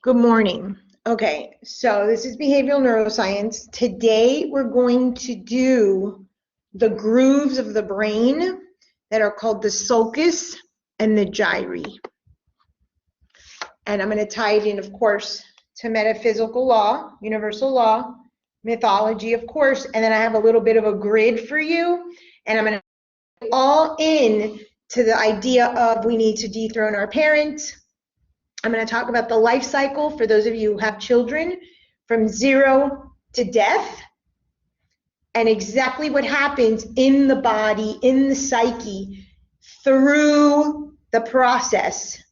Good morning. Okay, so this is behavioral neuroscience. Today we're going to do the grooves of the brain that are called the sulcus and the gyri. And I'm going to tie it in, of course, to metaphysical law, universal law, mythology, of course, and then I have a little bit of a grid for you, and I'm going to put it all in to the idea of we need to dethrone our parents. I'm going to talk about the life cycle for those of you who have children from 0 to death and exactly what happens in the body, in the psyche, through the process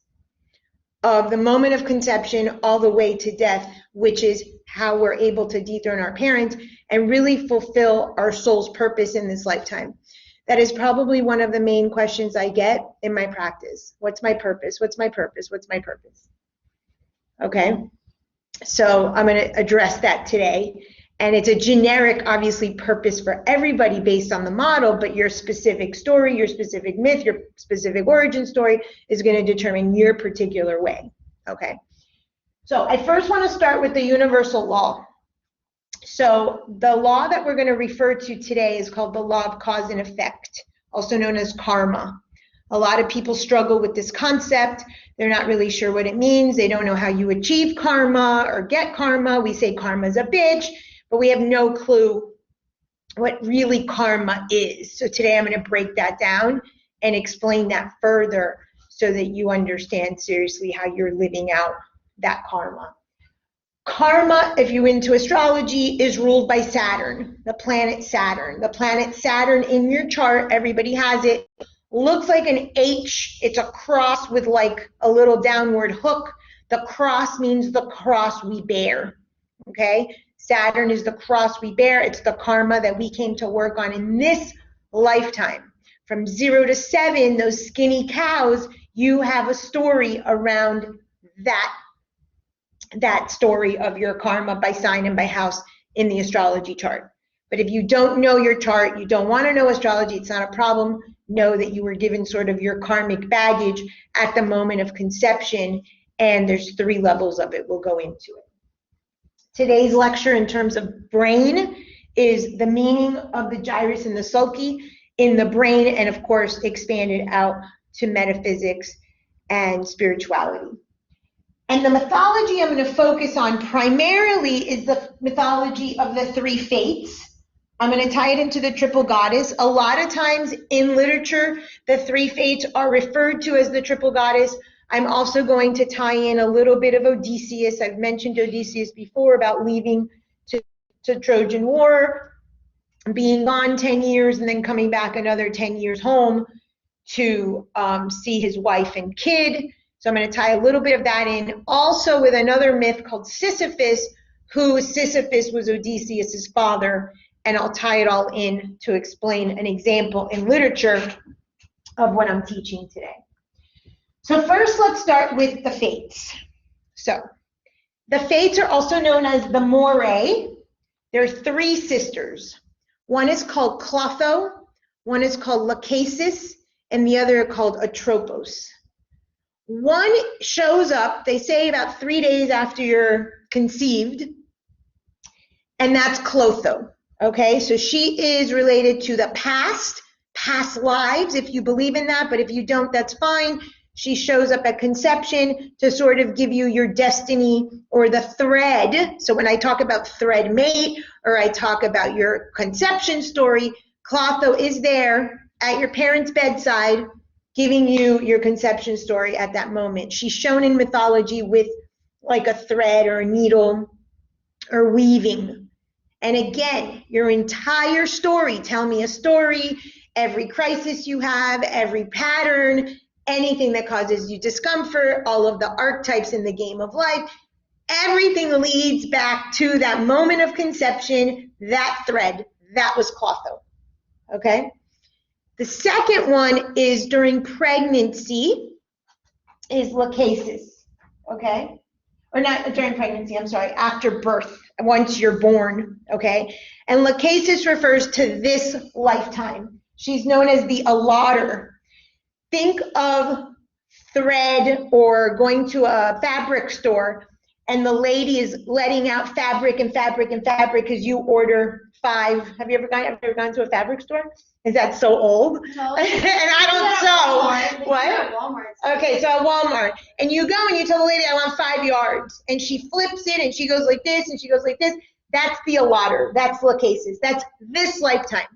of the moment of conception all the way to death, which is how we're able to dethrone our parents and really fulfill our soul's purpose in this lifetime. That is probably one of the main questions I get in my practice. What's my purpose? What's my purpose? What's my purpose? Okay, so I'm going to address that today. And it's a generic, obviously, purpose for everybody based on the model, but your specific story, your specific myth, your specific origin story is going to determine your particular way. Okay, so I first want to start with the universal law. So the law that we're going to refer to today is called the law of cause and effect, also known as karma. A lot of people struggle with this concept. They're not really sure what it means. They don't know how you achieve karma or get karma. We say karma's a bitch, but we have no clue what really karma is. So today I'm going to break that down and explain that further so that you understand seriously how you're living out that karma. Karma, if you're into astrology, is ruled by Saturn, the planet Saturn. The planet Saturn in your chart, everybody has it, looks like an H. It's a cross with like a little downward hook. The cross means the cross we bear, okay? Saturn is the cross we bear. It's the karma that we came to work on in this lifetime. From 0 to 7, those skinny cows, you have a story around that story of your karma by sign and by house in the astrology chart. But if you don't know your chart, you don't want to know astrology, it's not a problem. Know that you were given sort of your karmic baggage at the moment of conception, and there's 3 levels of it. We'll go into it. Today's lecture in terms of brain is the meaning of the gyrus and the sulci in the brain, and of course expanded out to metaphysics and spirituality. And the mythology I'm going to focus on primarily is the mythology of the 3 fates. I'm going to tie it into the triple goddess. A lot of times in literature, the 3 fates are referred to as the triple goddess. I'm also going to tie in a little bit of Odysseus. I've mentioned Odysseus before about leaving to Trojan War, being gone 10 years and then coming back another 10 years home to see his wife and kid. So I'm going to tie a little bit of that in. Also with another myth called Sisyphus, Sisyphus was Odysseus's father, and I'll tie it all in to explain an example in literature of what I'm teaching today. So first, let's start with the fates. So the fates are also known as the Moirae. There are 3 sisters. One is called Clotho, one is called Lachesis, and the other called Atropos. One shows up, they say, about 3 days after you're conceived, and that's Clotho. Okay, so she is related to the past lives, if you believe in that, but if you don't, that's fine. She shows up at conception to sort of give you your destiny or the thread. So when I talk about thread mate or I talk about your conception story, Clotho is there at your parents' bedside giving you your conception story at that moment. She's shown in mythology with like a thread or a needle or weaving. And again, your entire story, tell me a story, every crisis you have, every pattern, anything that causes you discomfort, all of the archetypes in the game of life, everything leads back to that moment of conception, that thread, that was Clotho, okay? The second one is during pregnancy, is Lachesis, okay? Or not during pregnancy, I'm sorry, after birth, once you're born, okay? And Lachesis refers to this lifetime. She's known as the allotter. Think of thread or going to a fabric store and the lady is letting out fabric and fabric and fabric because you order 5. Have you ever gone to a fabric store? Is that so old? No. And I don't sew. What? Okay, so at Walmart. And you go and you tell the lady, I want 5 yards. And she flips it and she goes like this and she goes like this. That's the allotter. That's lachesis. That's this lifetime.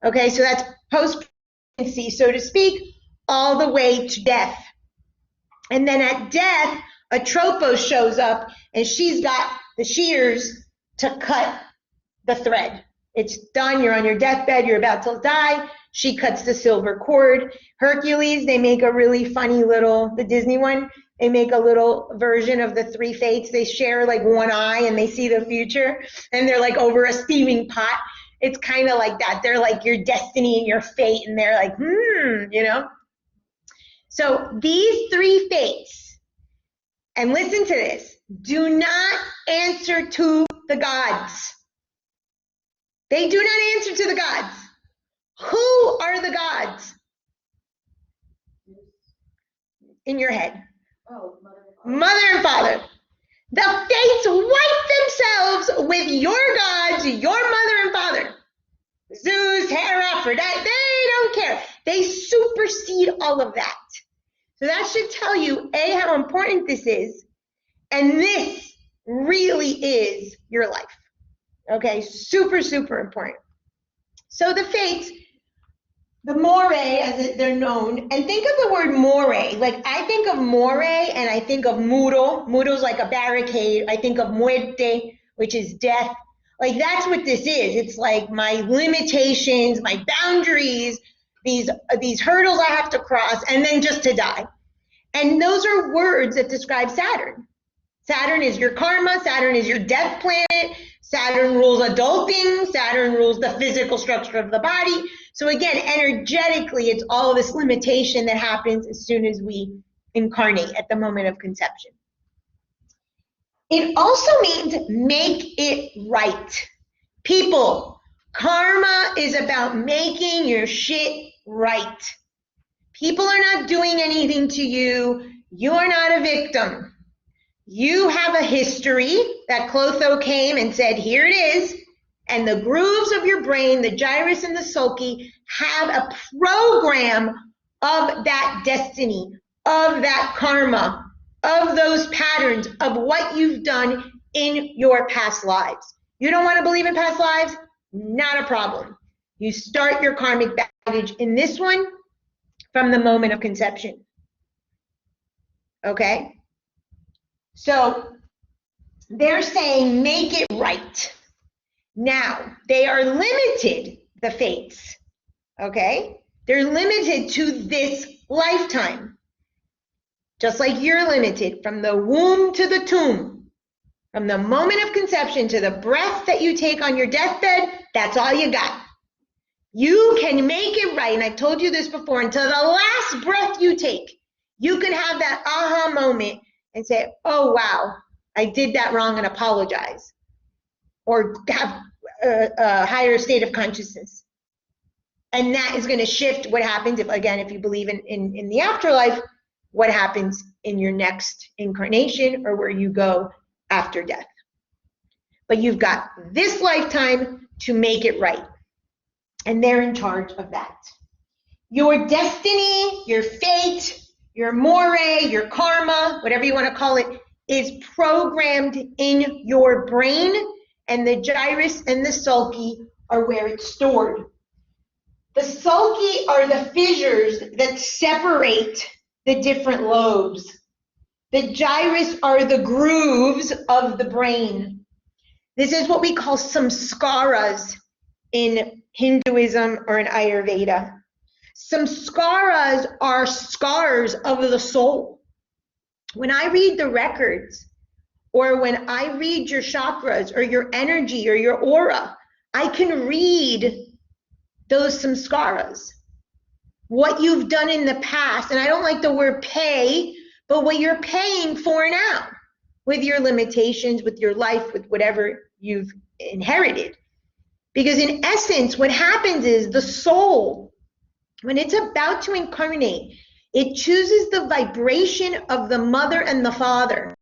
Okay, so that's post-pregnancy, so to speak, all the way to death. And then at death, a tropos shows up and she's got the shears to cut the thread. It's done. You're on your deathbed. You're about to die. She cuts the silver cord. Hercules, they make a really funny little, the Disney one, they make a little version of the 3 fates. They share like one eye and they see the future and they're like over a steaming pot. It's kind of like that. They're like your destiny and your fate and they're like, you know? So these 3 fates, and listen to this, do not answer to the gods. They do not answer to the gods. Who are the gods? In your head. Oh, mother and father. The fates wipe themselves with your gods, your mother and father. Zeus, Hera, Aphrodite, they don't care. They supersede all of that. So that should tell you, A, how important this is, and this really is your life. Okay, super, super important. So the fates, the morae, as they're known, and think of the word morae. Like I think of morae and I think of muro. Muro's like a barricade. I think of muerte, which is death. Like that's what this is. It's like my limitations, my boundaries, these hurdles I have to cross, and then just to die. And those are words that describe Saturn. Saturn is your karma. Saturn is your death planet. Saturn rules adulting. Saturn rules the physical structure of the body. So again, energetically, it's all this limitation that happens as soon as we incarnate at the moment of conception. It also means make it right. People, karma is about making your shit right. People are not doing anything to you. You are not a victim. You have a history that Clotho came and said, here it is. And the grooves of your brain, the gyrus and the sulci, have a program of that destiny, of that karma, of those patterns, of what you've done in your past lives. You don't want to believe in past lives? Not a problem. You start your karmic baggage in this one from the moment of conception. Okay? So they're saying make it right. Now, they are limited, the fates, okay? They're limited to this lifetime, just like you're limited from the womb to the tomb. From the moment of conception to the breath that you take on your deathbed, that's all you got. You can make it right, and I've told you this before, until the last breath you take, you can have that aha moment and say, oh, wow, I did that wrong and apologize. Or have a higher state of consciousness. And that is going to shift what happens if you believe in the afterlife, what happens in your next incarnation or where you go after death. But you've got this lifetime to make it right. And they're in charge of that. Your destiny, your fate, your morae, your karma, whatever you want to call it, is programmed in your brain, and the gyrus and the sulci are where it's stored. The sulci are the fissures that separate the different lobes. The gyrus are the grooves of the brain. This is what we call samskaras in Hinduism or in Ayurveda. Samskaras are scars of the soul. When I read the records, or when I read your chakras or your energy or your aura, I can read those samskaras, what you've done in the past. And I don't like the word pay, but what you're paying for now with your limitations, with your life, with whatever you've inherited. Because in essence, what happens is the soul, when it's about to incarnate, it chooses the vibration of the mother and the father.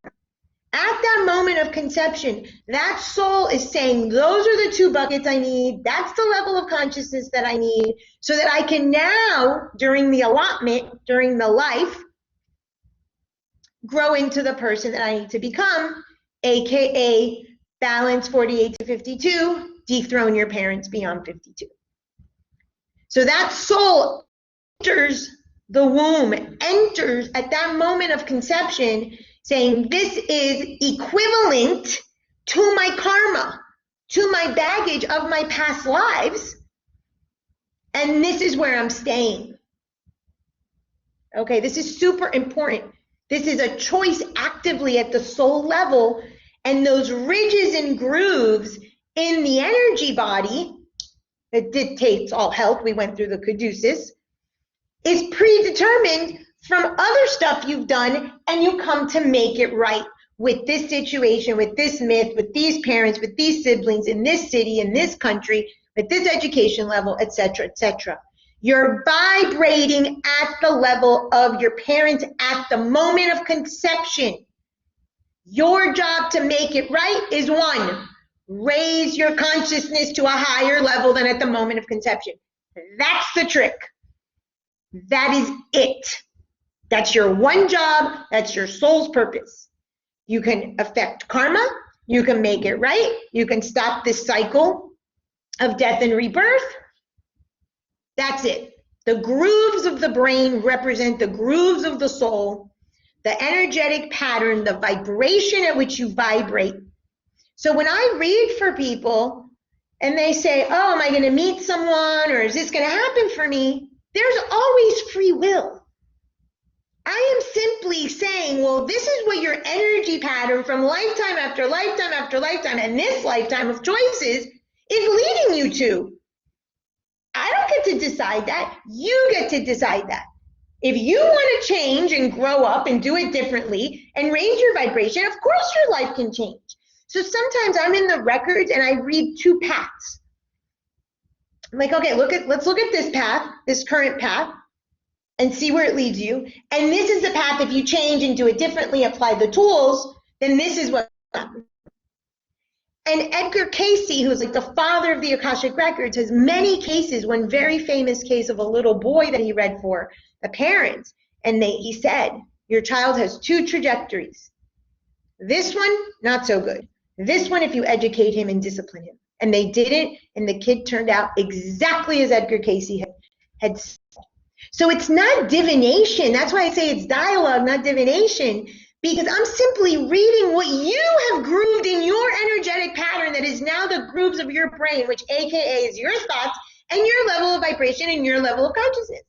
At that moment of conception, that soul is saying, those are the 2 buckets I need. That's the level of consciousness that I need so that I can now, during the allotment, during the life, grow into the person that I need to become, AKA balance 48 to 52, dethrone your parents beyond 52. So that soul enters the womb, enters at that moment of conception, saying, this is equivalent to my karma, to my baggage of my past lives, and this is where I'm staying. Okay, this is super important. This is a choice actively at the soul level, and those ridges and grooves in the energy body that dictates all health, we went through the caduceus, is predetermined from other stuff you've done, and you come to make it right with this situation, with this myth, with these parents, with these siblings, in this city, in this country, with this education level, etc., etc. You're vibrating at the level of your parents at the moment of conception. Your job to make it right is 1, raise your consciousness to a higher level than at the moment of conception. That's the trick. That is it. That's your one job. That's your soul's purpose. You can affect karma. You can make it right. You can stop this cycle of death and rebirth. That's it. The grooves of the brain represent the grooves of the soul, the energetic pattern, the vibration at which you vibrate. So when I read for people and they say, oh, am I going to meet someone, or is this going to happen for me? There's always free will. I am simply saying, well, this is what your energy pattern from lifetime after lifetime after lifetime and this lifetime of choices is leading you to. I don't get to decide that. You get to decide that. If you want to change and grow up and do it differently and raise your vibration, of course your life can change. So sometimes I'm in the records and I read 2 paths. I'm like, okay, let's look at this path, this current path, and see where it leads you. And this is the path, if you change and do it differently, apply the tools, then this is what happens. And Edgar Cayce, who's like the father of the Akashic Records, has many cases, one very famous case of a little boy that he read for the parents. And he said, your child has 2 trajectories. This one, not so good. This one, if you educate him and discipline him. And they didn't, and the kid turned out exactly as Edgar Cayce had said. So it's not divination. That's why I say it's dialogue, not divination, because I'm simply reading what you have grooved in your energetic pattern that is now the grooves of your brain, which AKA is your thoughts and your level of vibration and your level of consciousness.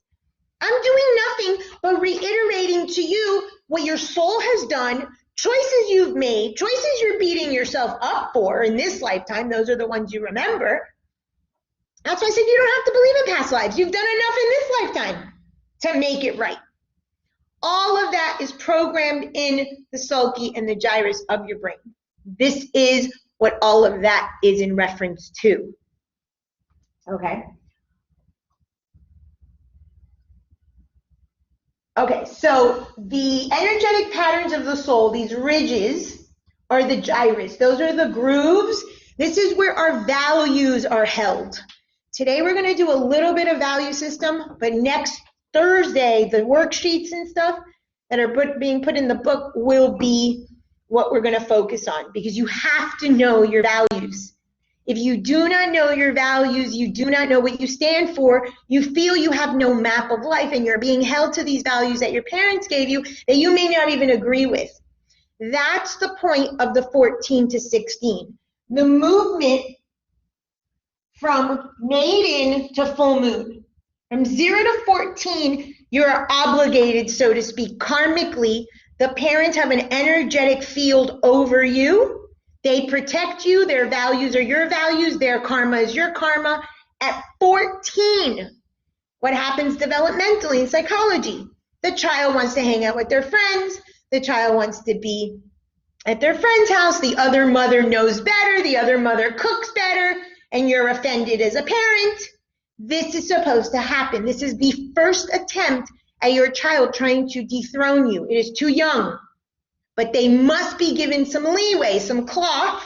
I'm doing nothing but reiterating to you what your soul has done, choices you've made, choices you're beating yourself up for in this lifetime. Those are the ones you remember. That's why I said you don't have to believe in past lives. You've done enough in this lifetime to make it right. All of that is programmed in the sulcus and the gyrus of your brain. This is what all of that is in reference to. Okay. Okay, so the energetic patterns of the soul, these ridges, are the gyrus. Those are the grooves. This is where our values are held. Today we're going to do a little bit of value system, but next Thursday, the worksheets and stuff that are being put in the book will be what we're going to focus on, because you have to know your values. If you do not know your values, you do not know what you stand for, you feel you have no map of life and you're being held to these values that your parents gave you that you may not even agree with. That's the point of the 14 to 16. The movement from maiden to full moon. From 0 to 14, you're obligated, so to speak, karmically. The parents have an energetic field over you. They protect you. Their values are your values. Their karma is your karma. At 14, what happens developmentally in psychology? The child wants to hang out with their friends. The child wants to be at their friend's house. The other mother knows better. The other mother cooks better. And you're offended as a parent. This is supposed to happen. This is the first attempt at your child trying to dethrone you. It is too young. but they must be given some leeway, some cloth,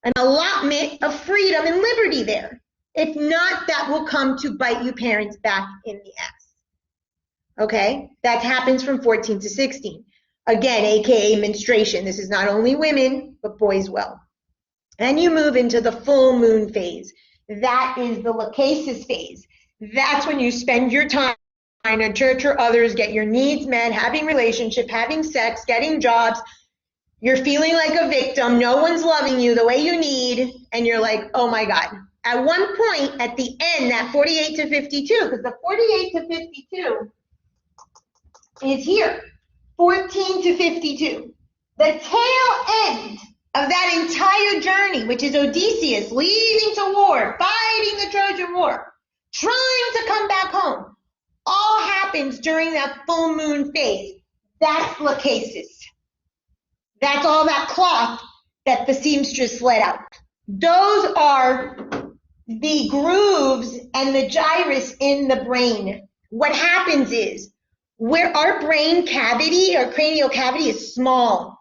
an allotment of freedom and liberty there. If not, that will come to bite you parents back in the ass. Okay? That happens from 14 to 16. Again, AKA menstruation. This is not only women, but boys well. And you move into the full moon phase. That is the lachesis phase. That's when you spend your time trying to nurture others, get your needs met, having relationship, having sex, getting jobs. You're feeling like a victim. No one's loving you the way you need. And you're like, oh my God. At one point, at the end, that 48 to 52, because the 48 to 52 is here. 14 to 52. The tail end of that entire journey, which is Odysseus leaving to war, fighting the Trojan War, trying to come back home, all happens during that full moon phase. That's lachesis. That's all that cloth that the seamstress let out. Those are the grooves and the gyrus in the brain. What happens is, where our brain cavity, our cranial cavity is small.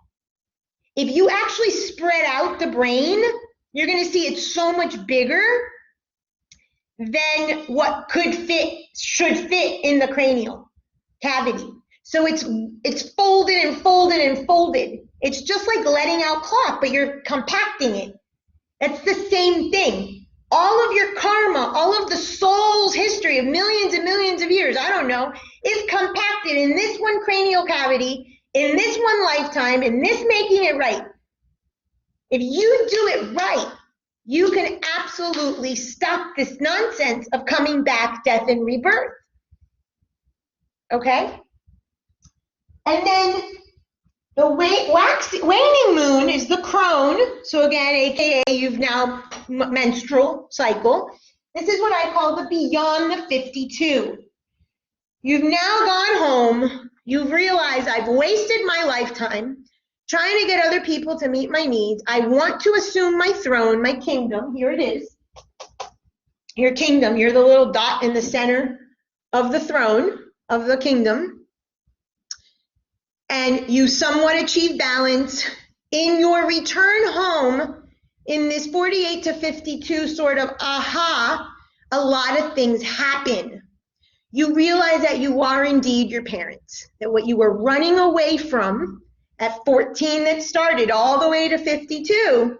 If you actually spread out the brain, you're going to see it's so much bigger than what should fit in the cranial cavity. So it's folded and folded and folded. It's just like letting out cloth, but you're compacting it. That's the same thing. All of your karma, all of the soul's history of millions and millions of years, I don't know, is compacted in this one cranial cavity, in this one lifetime, in this making it right. If you do it right, you can absolutely stop this nonsense of coming back, death, and rebirth. Okay? And then the waning moon is the crone. So again, AKA you've now menstrual cycle. This is what I call the beyond the 52. You've now gone home. You've realized I've wasted my lifetime trying to get other people to meet my needs. I want to assume my throne, my kingdom. Here it is. Your kingdom. You're the little dot in the center of the throne of the kingdom. And you somewhat achieve balance. In your return home, in this 48 to 52 sort of aha, a lot of things happen. You realize that you are indeed your parents, that what you were running away from at 14 that started all the way to 52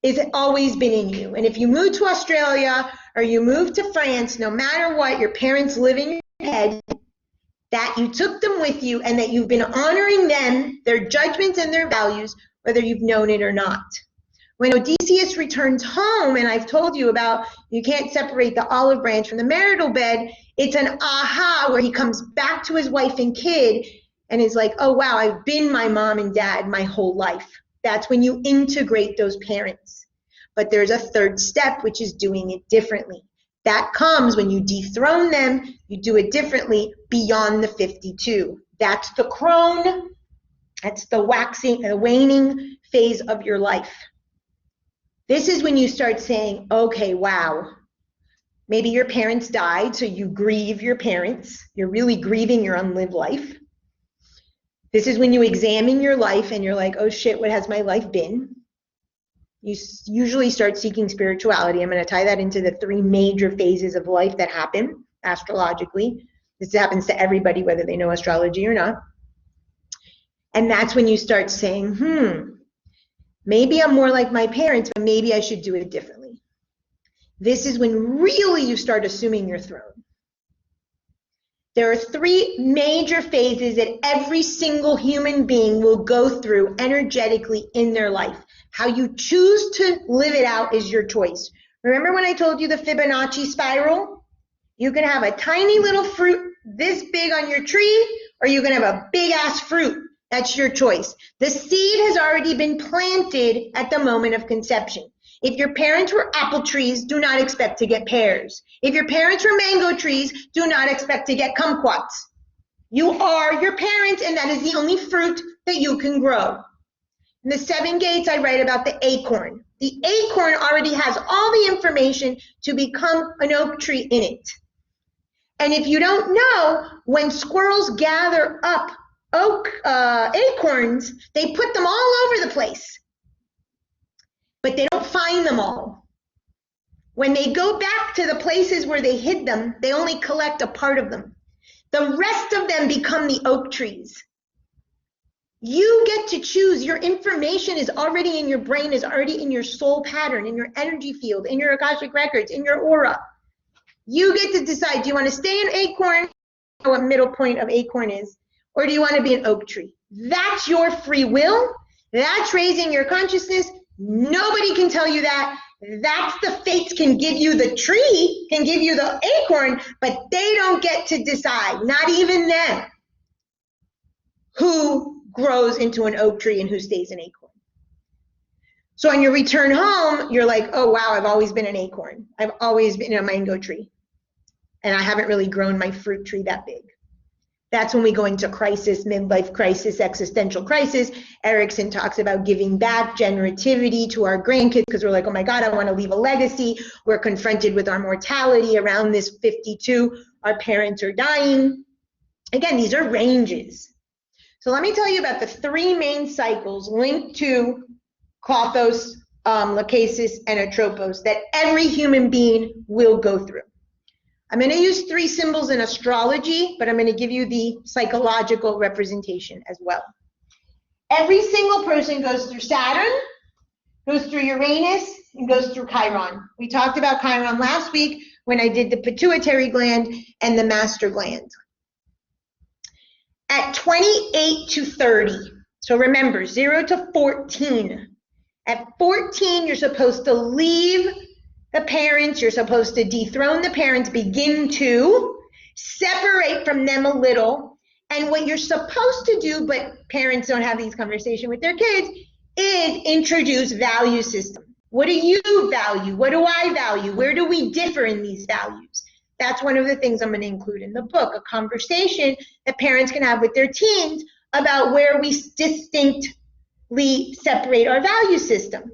is always been in you. And if you move to Australia or you move to France, no matter what, your parents live in your head, that you took them with you and that you've been honoring them, their judgments and their values, whether you've known it or not. When Odysseus returns home, and I've told you about you can't separate the olive branch from the marital bed, it's an aha where he comes back to his wife and kid and is like, oh wow, I've been my mom and dad my whole life. That's when you integrate those parents. But there's a third step, which is doing it differently. That comes when you dethrone them, you do it differently beyond the 52. That's the crone, that's the waning phase of your life. This is when you start saying, okay, wow, maybe your parents died, so you grieve your parents. You're really grieving your unlived life. This is when you examine your life and you're like, oh shit, what has my life been? You usually start seeking spirituality. I'm going to tie that into the 3 major phases of life that happen astrologically. This happens to everybody, whether they know astrology or not. And that's when you start saying, maybe I'm more like my parents, but maybe I should do it differently. This is when really you start assuming your throne. There are 3 major phases that every single human being will go through energetically in their life. How you choose to live it out is your choice. Remember when I told you the Fibonacci spiral? You can have a tiny little fruit this big on your tree, or you can have a big ass fruit. That's your choice. The seed has already been planted at the moment of conception. If your parents were apple trees, do not expect to get pears. If your parents were mango trees, do not expect to get kumquats. You are your parents, and that is the only fruit that you can grow. In the 7 gates, I write about the acorn. The acorn already has all the information to become an oak tree in it. And if you don't know, when squirrels gather up acorns, they put them all over the place, but they don't find them all. When they go back to the places where they hid them, they only collect a part of them. The rest of them become the oak trees. You get to choose. Your information is already in your brain, is already in your soul pattern, in your energy field, in your Akashic records, in your aura. You get to decide, do you want to stay an acorn, or what middle point of acorn is, or do you want to be an oak tree? That's your free will. That's raising your consciousness. Nobody can tell you that. That's the fates can give you the tree, can give you the acorn, but they don't get to decide, not even them, who grows into an oak tree and who stays an acorn. So on your return home, you're like, oh wow, I've always been an acorn. I've always been a mango tree. And I haven't really grown my fruit tree that big. That's when we go into crisis, midlife crisis, existential crisis. Erickson talks about giving back, generativity to our grandkids, because we're like, oh my God, I want to leave a legacy. We're confronted with our mortality around this 52. Our parents are dying. Again, these are ranges. So let me tell you about the three main cycles linked to Klothos, Lachesis, and Atropos that every human being will go through. I'm going to use three symbols in astrology, but I'm going to give you the psychological representation as well. Every single person goes through Saturn, goes through Uranus, and goes through Chiron. We talked about Chiron last week when I did the pituitary gland and the master gland. At 28 to 30, so remember, 0 to 14. At 14, you're supposed to leave the parents, you're supposed to dethrone the parents, begin to separate from them a little. And what you're supposed to do, but parents don't have these conversations with their kids, is introduce value system. What do you value? What do I value? Where do we differ in these values? That's one of the things I'm going to include in the book, a conversation that parents can have with their teens about where we distinctly separate our value system.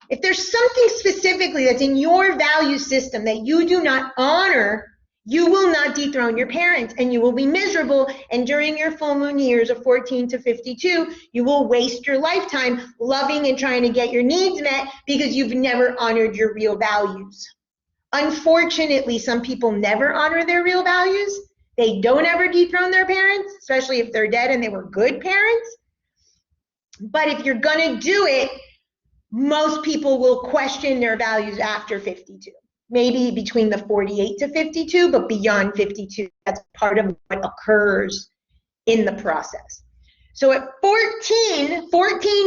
If there's something specifically that's in your value system that you do not honor, you will not dethrone your parents and you will be miserable. And during your full moon years of 14 to 52, you will waste your lifetime loving and trying to get your needs met because you've never honored your real values. Unfortunately, some people never honor their real values. They don't ever dethrone their parents, especially if they're dead and they were good parents. But if you're going to do it, most people will question their values after 52, maybe between the 48 to 52, but beyond 52, that's part of what occurs in the process. So at 14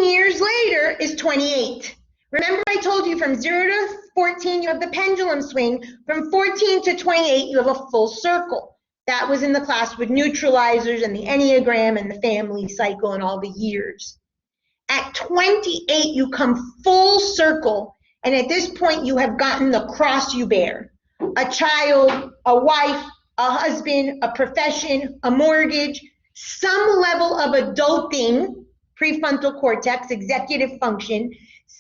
years later is 28. Remember I told you from 0 to 14, you have the pendulum swing. From 14 to 28, you have a full circle. That was in the class with neutralizers and the Enneagram and the family cycle and all the years. At 28, you come full circle, and at this point, you have gotten the cross you bear. A child, a wife, a husband, a profession, a mortgage, some level of adulting, prefrontal cortex, executive function.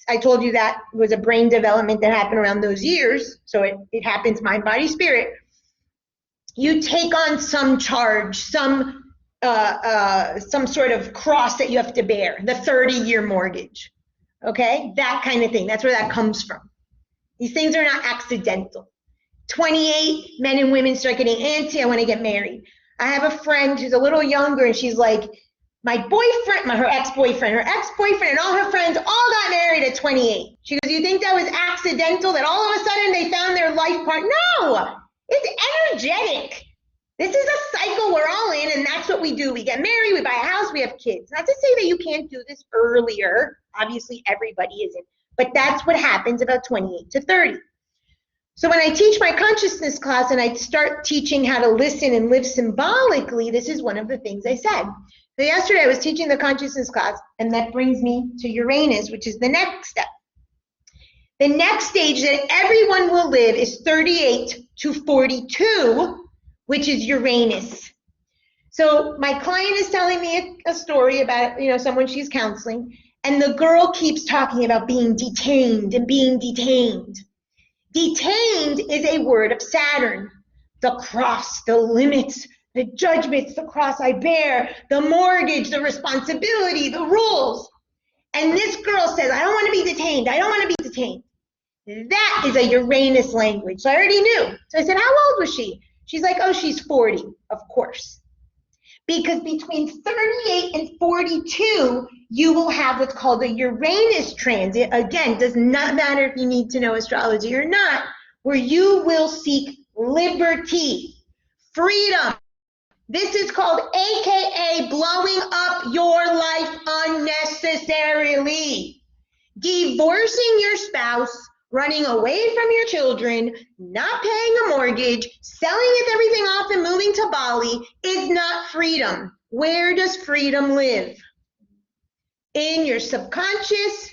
I told you that was a brain development that happened around those years, so it happens mind, body, spirit. You take on some charge, some sort of cross that you have to bear, the 30-year mortgage, okay? That kind of thing. That's where that comes from. These things are not accidental. 28, men and women start getting antsy, I want to get married. I have a friend who's a little younger, and she's like, her ex-boyfriend, and all her friends all got married at 28. She goes, you think that was accidental, that all of a sudden they found their life partner? No, it's energetic. This is a cycle we're all in, and that's what we do. We get married, we buy a house, we have kids. Not to say that you can't do this earlier. Obviously, everybody isn't. But that's what happens about 28 to 30. So when I teach my consciousness class and I start teaching how to listen and live symbolically, this is one of the things I said. So yesterday I was teaching the consciousness class, and that brings me to Uranus, which is the next step. The next stage that everyone will live is 38 to 42, which is Uranus. So my client is telling me a story about, someone she's counseling, and the girl keeps talking about being detained and being detained. Detained is a word of Saturn. The cross, the limits, the judgments, the cross I bear, the mortgage, the responsibility, the rules. And this girl says, I don't want to be detained. I don't want to be detained. That is a Uranus language. So I already knew. So I said, how old was she? She's like, oh, she's 40, of course. Because between 38 and 42, you will have what's called a Uranus transit. Again, does not matter if you need to know astrology or not, where you will seek liberty, freedom. This is called AKA blowing up your life unnecessarily. Divorcing your spouse, running away from your children, not paying a mortgage, selling everything off and moving to Bali is not freedom. Where does freedom live? In your subconscious,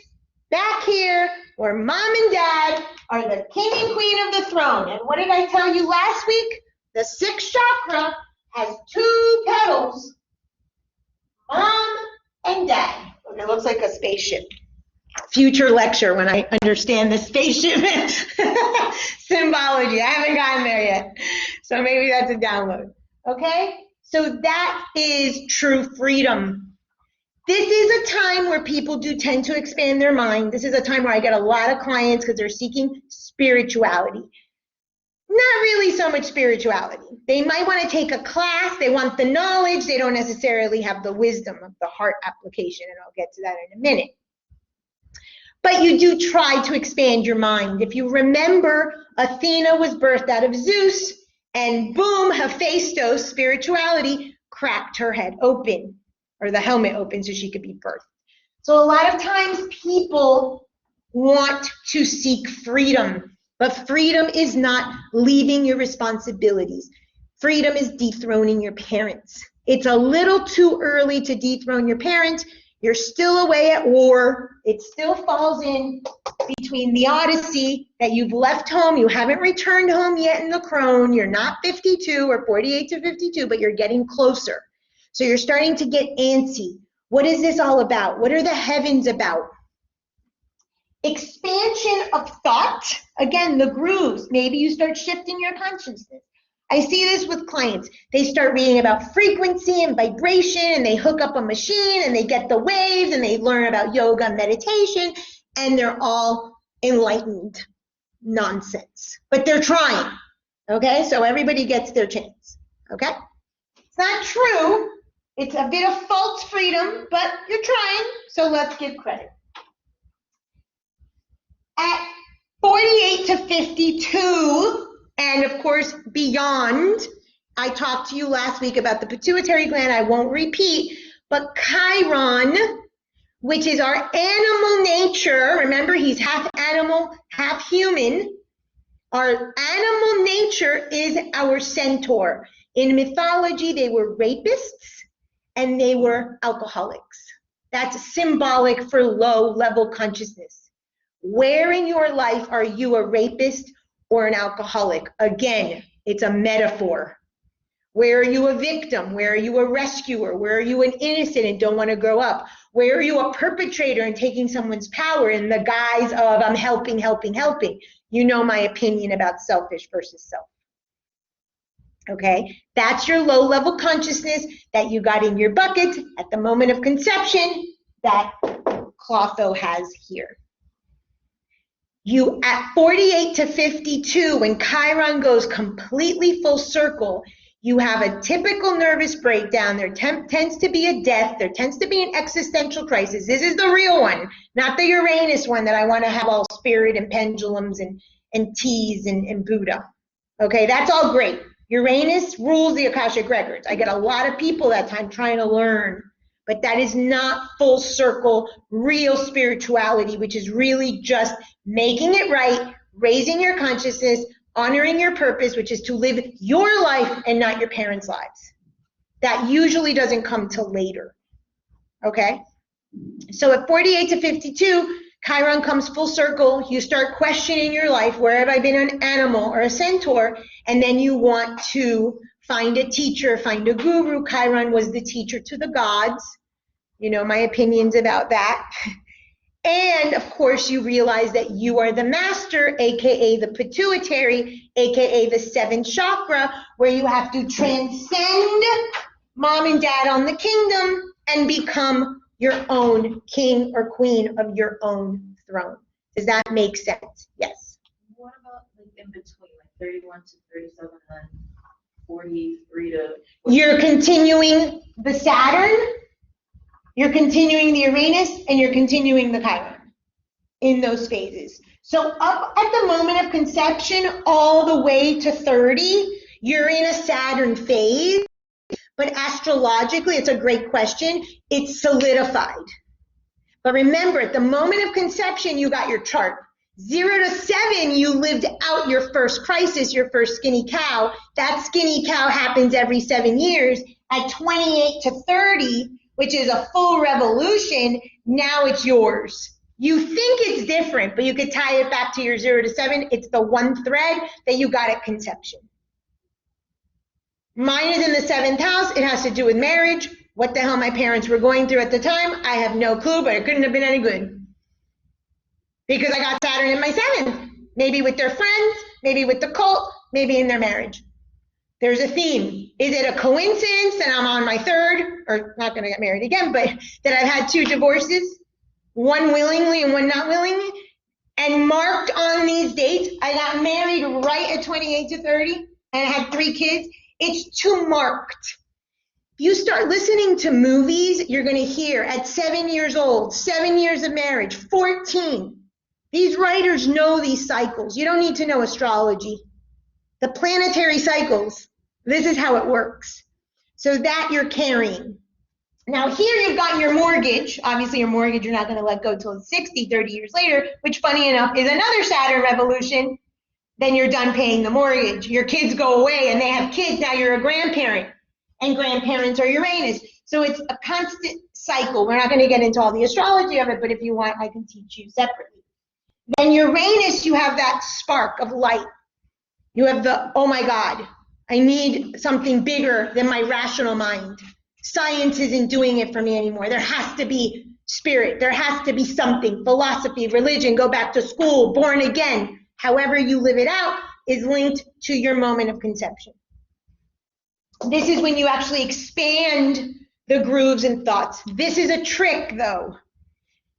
back here, where mom and dad are the king and queen of the throne. And what did I tell you last week? The sixth chakra has two petals, mom and dad. It looks like a spaceship. Future lecture when I understand the spaceship symbology. I haven't gotten there yet. So maybe that's a download. Okay? So that is true freedom. This is a time where people do tend to expand their mind. This is a time where I get a lot of clients because they're seeking spirituality. Not really so much spirituality. They might want to take a class. They want the knowledge. They don't necessarily have the wisdom of the heart application, and I'll get to that in a minute. But you do try to expand your mind. If you remember, Athena was birthed out of Zeus, and boom, Hephaestos, spirituality, cracked her head open, or the helmet open so she could be birthed. So a lot of times people want to seek freedom, but freedom is not leaving your responsibilities. Freedom is dethroning your parents. It's a little too early to dethrone your parents. You're still away at war. It still falls in between the Odyssey that you've left home. You haven't returned home yet in the crone. You're not 52 or 48 to 52, but you're getting closer. So you're starting to get antsy. What is this all about? What are the heavens about? Expansion of thought. Again, the grooves. Maybe you start shifting your consciousness. I see this with clients. They start reading about frequency and vibration, and they hook up a machine, and they get the waves, and they learn about yoga and meditation, and they're all enlightened nonsense. But they're trying, okay? So everybody gets their chance, okay? It's not true. It's a bit of false freedom, but you're trying, so let's give credit. At 48 to 52, and of course, beyond, I talked to you last week about the pituitary gland. I won't repeat, but Chiron, which is our animal nature. Remember, he's half animal, half human. Our animal nature is our centaur. In mythology, they were rapists and they were alcoholics. That's symbolic for low-level consciousness. Where in your life are you a rapist or an alcoholic? Again, it's a metaphor. Where are you a victim? Where are you a rescuer? Where are you an innocent and don't want to grow up? Where are you a perpetrator and taking someone's power in the guise of I'm helping, helping, helping? You know my opinion about selfish versus self. Okay, that's your low-level consciousness that you got in your bucket at the moment of conception that Clotho has here. You, at 48 to 52, when Chiron goes completely full circle, you have a typical nervous breakdown. There tends to be a death. There tends to be an existential crisis. This is the real one, not the Uranus one that I want to have all spirit and pendulums and teas and Buddha. Okay, that's all great. Uranus rules the Akashic records. I get a lot of people that time trying to learn, but that is not full circle, real spirituality, which is really just making it right, raising your consciousness, honoring your purpose, which is to live your life and not your parents' lives. That usually doesn't come till later, okay? So at 48 to 52, Chiron comes full circle. You start questioning your life. Where have I been an animal or a centaur? And then you want to find a teacher, find a guru. Chiron was the teacher to the gods. You know my opinions about that. And of course, you realize that you are the master, AKA the pituitary, AKA the seventh chakra, where you have to transcend mom and dad on the kingdom and become your own king or queen of your own throne. Does that make sense? Yes. What about like in between, like 31 to 37 and 43 to 40? You're continuing the Saturn, you're continuing the Uranus, and you're continuing the Chiron in those phases. So up at the moment of conception all the way to 30, you're in a Saturn phase, but astrologically, it's a great question, it's solidified. But remember, at the moment of conception, you got your chart. 0 to 7, you lived out your first crisis, your first skinny cow. That skinny cow happens every 7 years. At 28 to 30, which is a full revolution, now it's yours. You think it's different, but you could tie it back to your 0 to 7. It's the one thread that you got at conception. Mine is in the 7th house. It has to do with marriage. What the hell my parents were going through at the time, I have no clue, but it couldn't have been any good. Because I got Saturn in my 7th. Maybe with their friends, maybe with the cult, maybe in their marriage. There's a theme. Is it a coincidence that I'm on my 3rd, or not going to get married again, but that I've had 2 divorces, one willingly and one not willingly, and marked on these dates, I got married right at 28 to 30, and I had 3 kids. It's too marked. If you start listening to movies, you're going to hear at 7 years old, 7 years of marriage, 14. These writers know these cycles. You don't need to know astrology. The planetary cycles, this is how it works. So that you're carrying. Now here you've got your mortgage. Obviously your mortgage you're not going to let go till 60, 30 years later, which funny enough is another Saturn revolution. Then you're done paying the mortgage. Your kids go away and they have kids. Now you're a grandparent. And grandparents are Uranus. So it's a constant cycle. We're not going to get into all the astrology of it, but if you want, I can teach you separately. Then Uranus, you have that spark of light. You have the, oh my God, I need something bigger than my rational mind. Science isn't doing it for me anymore. There has to be spirit. There has to be something. Philosophy, religion, go back to school, born again. However you live it out is linked to your moment of conception. This is when you actually expand the grooves and thoughts. This is a trick though,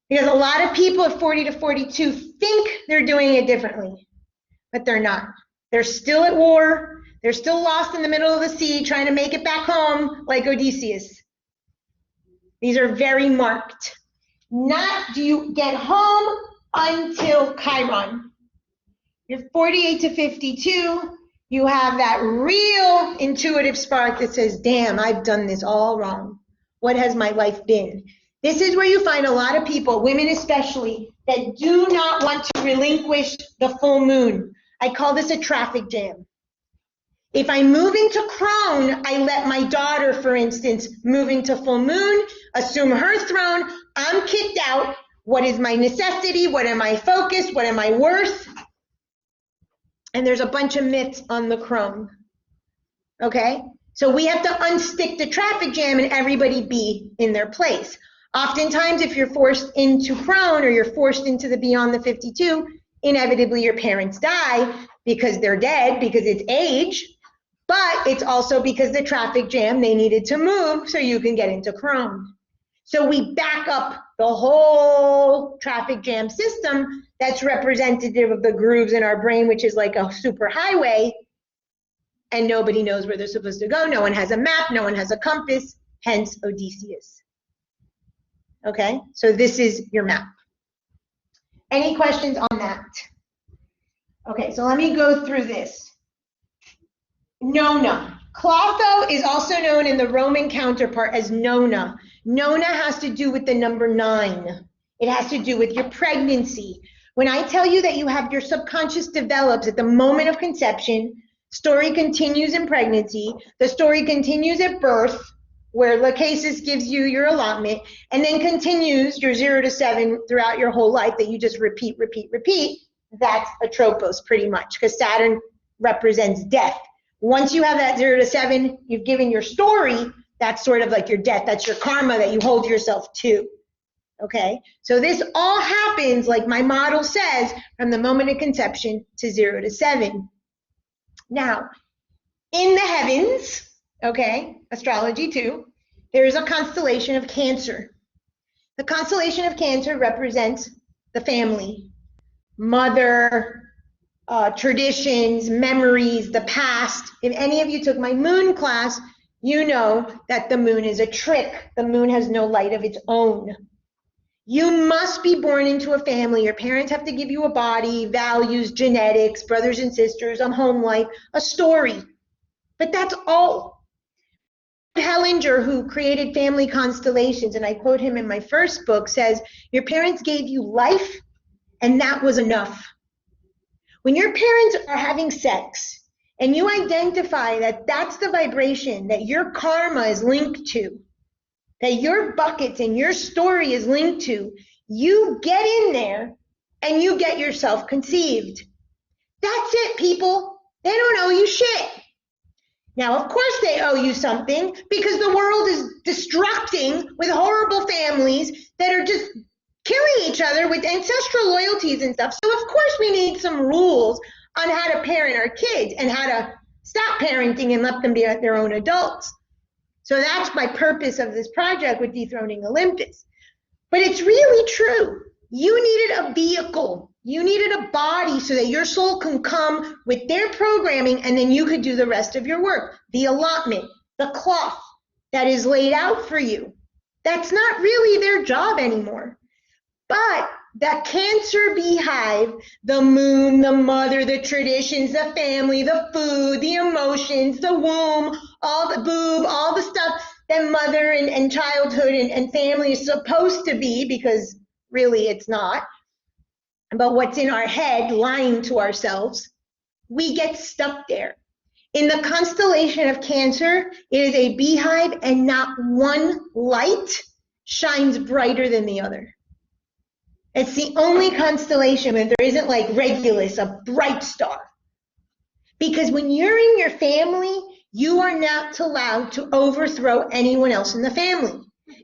because a lot of people at 40 to 42 think they're doing it differently, but they're not. They're still at war. They're still lost in the middle of the sea trying to make it back home like Odysseus. These are very marked. Not do you get home until Chiron. You're 48 to 52. You have that real intuitive spark that says, damn, I've done this all wrong. What has my life been? This is where you find a lot of people, women especially, that do not want to relinquish the full moon. I call this a traffic jam. If I move into crone, I let my daughter, for instance, move into full moon, assume her throne, I'm kicked out. What is my necessity? What am I focused? What am I worth? And there's a bunch of myths on the crone, okay? So we have to unstick the traffic jam and everybody be in their place. Oftentimes, if you're forced into crone or you're forced into the beyond the 52, inevitably your parents die because they're dead, because it's age, but it's also because the traffic jam, they needed to move so you can get into crone. So we back up the whole traffic jam system that's representative of the grooves in our brain, which is like a super highway, and nobody knows where they're supposed to go. No one has a map, no one has a compass, hence Odysseus. Okay, so this is your map. Any questions on that? Okay, so let me go through this. Nona. Clotho is also known in the Roman counterpart as Nona. Nona has to do with the number 9. It has to do with your pregnancy. When I tell you that you have your subconscious develops at the moment of conception, story continues in pregnancy, the story continues at birth, where Lachesis gives you your allotment, and then continues your 0 to 7 throughout your whole life that you just repeat. That's a tropos pretty much, because Saturn represents death. Once you have that 0 to 7, you've given your story, that's sort of like your death, that's your karma that you hold yourself to, Okay, so this all happens, like my model says, from the moment of conception to 0 to 7. Now, in the heavens, okay, astrology too, there is a constellation of Cancer. The constellation of Cancer represents the family, mother, traditions, memories, the past. If any of you took my moon class, you know that the moon is a trick. The moon has no light of its own. You must be born into a family. Your parents have to give you a body, values, genetics, brothers and sisters, a home life, a story. But that's all. Hellinger, who created family constellations, and I quote him in my first book, says, your parents gave you life, and that was enough. When your parents are having sex, and you identify that that's the vibration that your karma is linked to, that your buckets and your story is linked to, you get in there and you get yourself conceived. That's it, people. They don't owe you shit. Now, of course they owe you something, because the world is destructing with horrible families that are just killing each other with ancestral loyalties and stuff. So of course we need some rules on how to parent our kids and how to stop parenting and let them be their own adults. So that's my purpose of this project with Dethroning Olympus. But it's really true. You needed a vehicle. You needed a body so that your soul can come with their programming, and then you could do the rest of your work. The allotment, the cloth that is laid out for you. That's not really their job anymore. But the Cancer beehive, the moon, the mother, the traditions, the family, the food, the emotions, the womb, all the boob, all the stuff that mother and childhood and family is supposed to be, because really it's not, but what's in our head lying to ourselves, we get stuck there. In the constellation of Cancer, it is a beehive, and not one light shines brighter than the other. It's the only constellation where there isn't like Regulus, a bright star. Because when you're in your family, you are not allowed to overthrow anyone else in the family.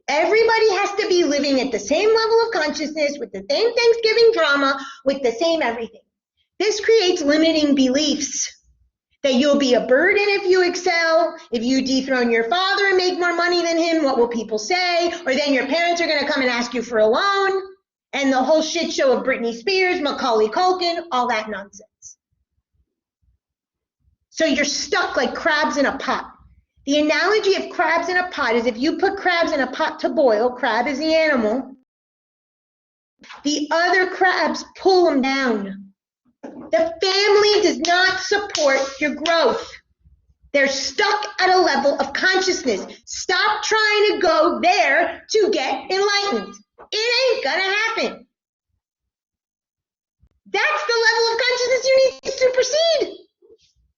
Everybody has to be living at the same level of consciousness, with the same Thanksgiving drama, with the same everything. This creates limiting beliefs that you'll be a burden if you excel, if you dethrone your father and make more money than him, what will people say? Or then your parents are going to come and ask you for a loan. And the whole shit show of Britney Spears, Macaulay Culkin, all that nonsense. So you're stuck like crabs in a pot. The analogy of crabs in a pot is if you put crabs in a pot to boil, crab is the animal, the other crabs pull them down. The family does not support your growth. They're stuck at a level of consciousness. Stop trying to go there to get enlightened. It ain't gonna happen. That's the level of consciousness you need to supersede,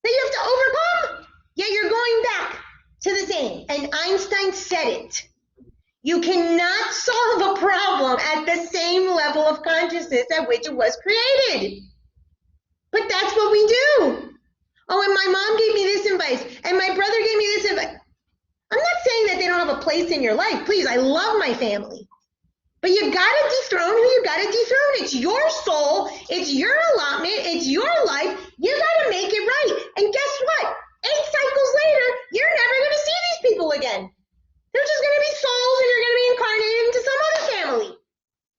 that you have to overcome. Yet you're going back to the same. And Einstein said it. You cannot solve a problem at the same level of consciousness at which it was created. But that's what we do. Oh, and my mom gave me this advice, and my brother gave me this advice. I'm not saying that they don't have a place in your life. Please, I love my family. But you gotta dethrone who you gotta dethrone. It's your soul, it's your allotment, it's your life. You gotta make it right. And guess what? 8 cycles later, you're never gonna see these people again. They're just gonna be souls, and you're gonna be incarnated into some other family.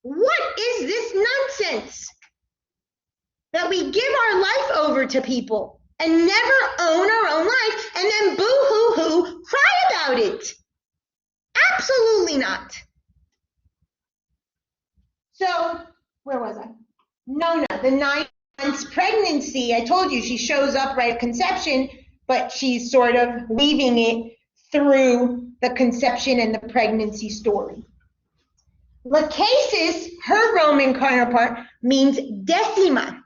What is this nonsense? That we give our life over to people and never own our own life, and then boo-hoo-hoo cry about it. Absolutely not. So, where was I? Nona, the 9 months pregnancy, I told you she shows up right at conception, but she's sort of weaving it through the conception and the pregnancy story. Lachesis, her Roman counterpart, means decima.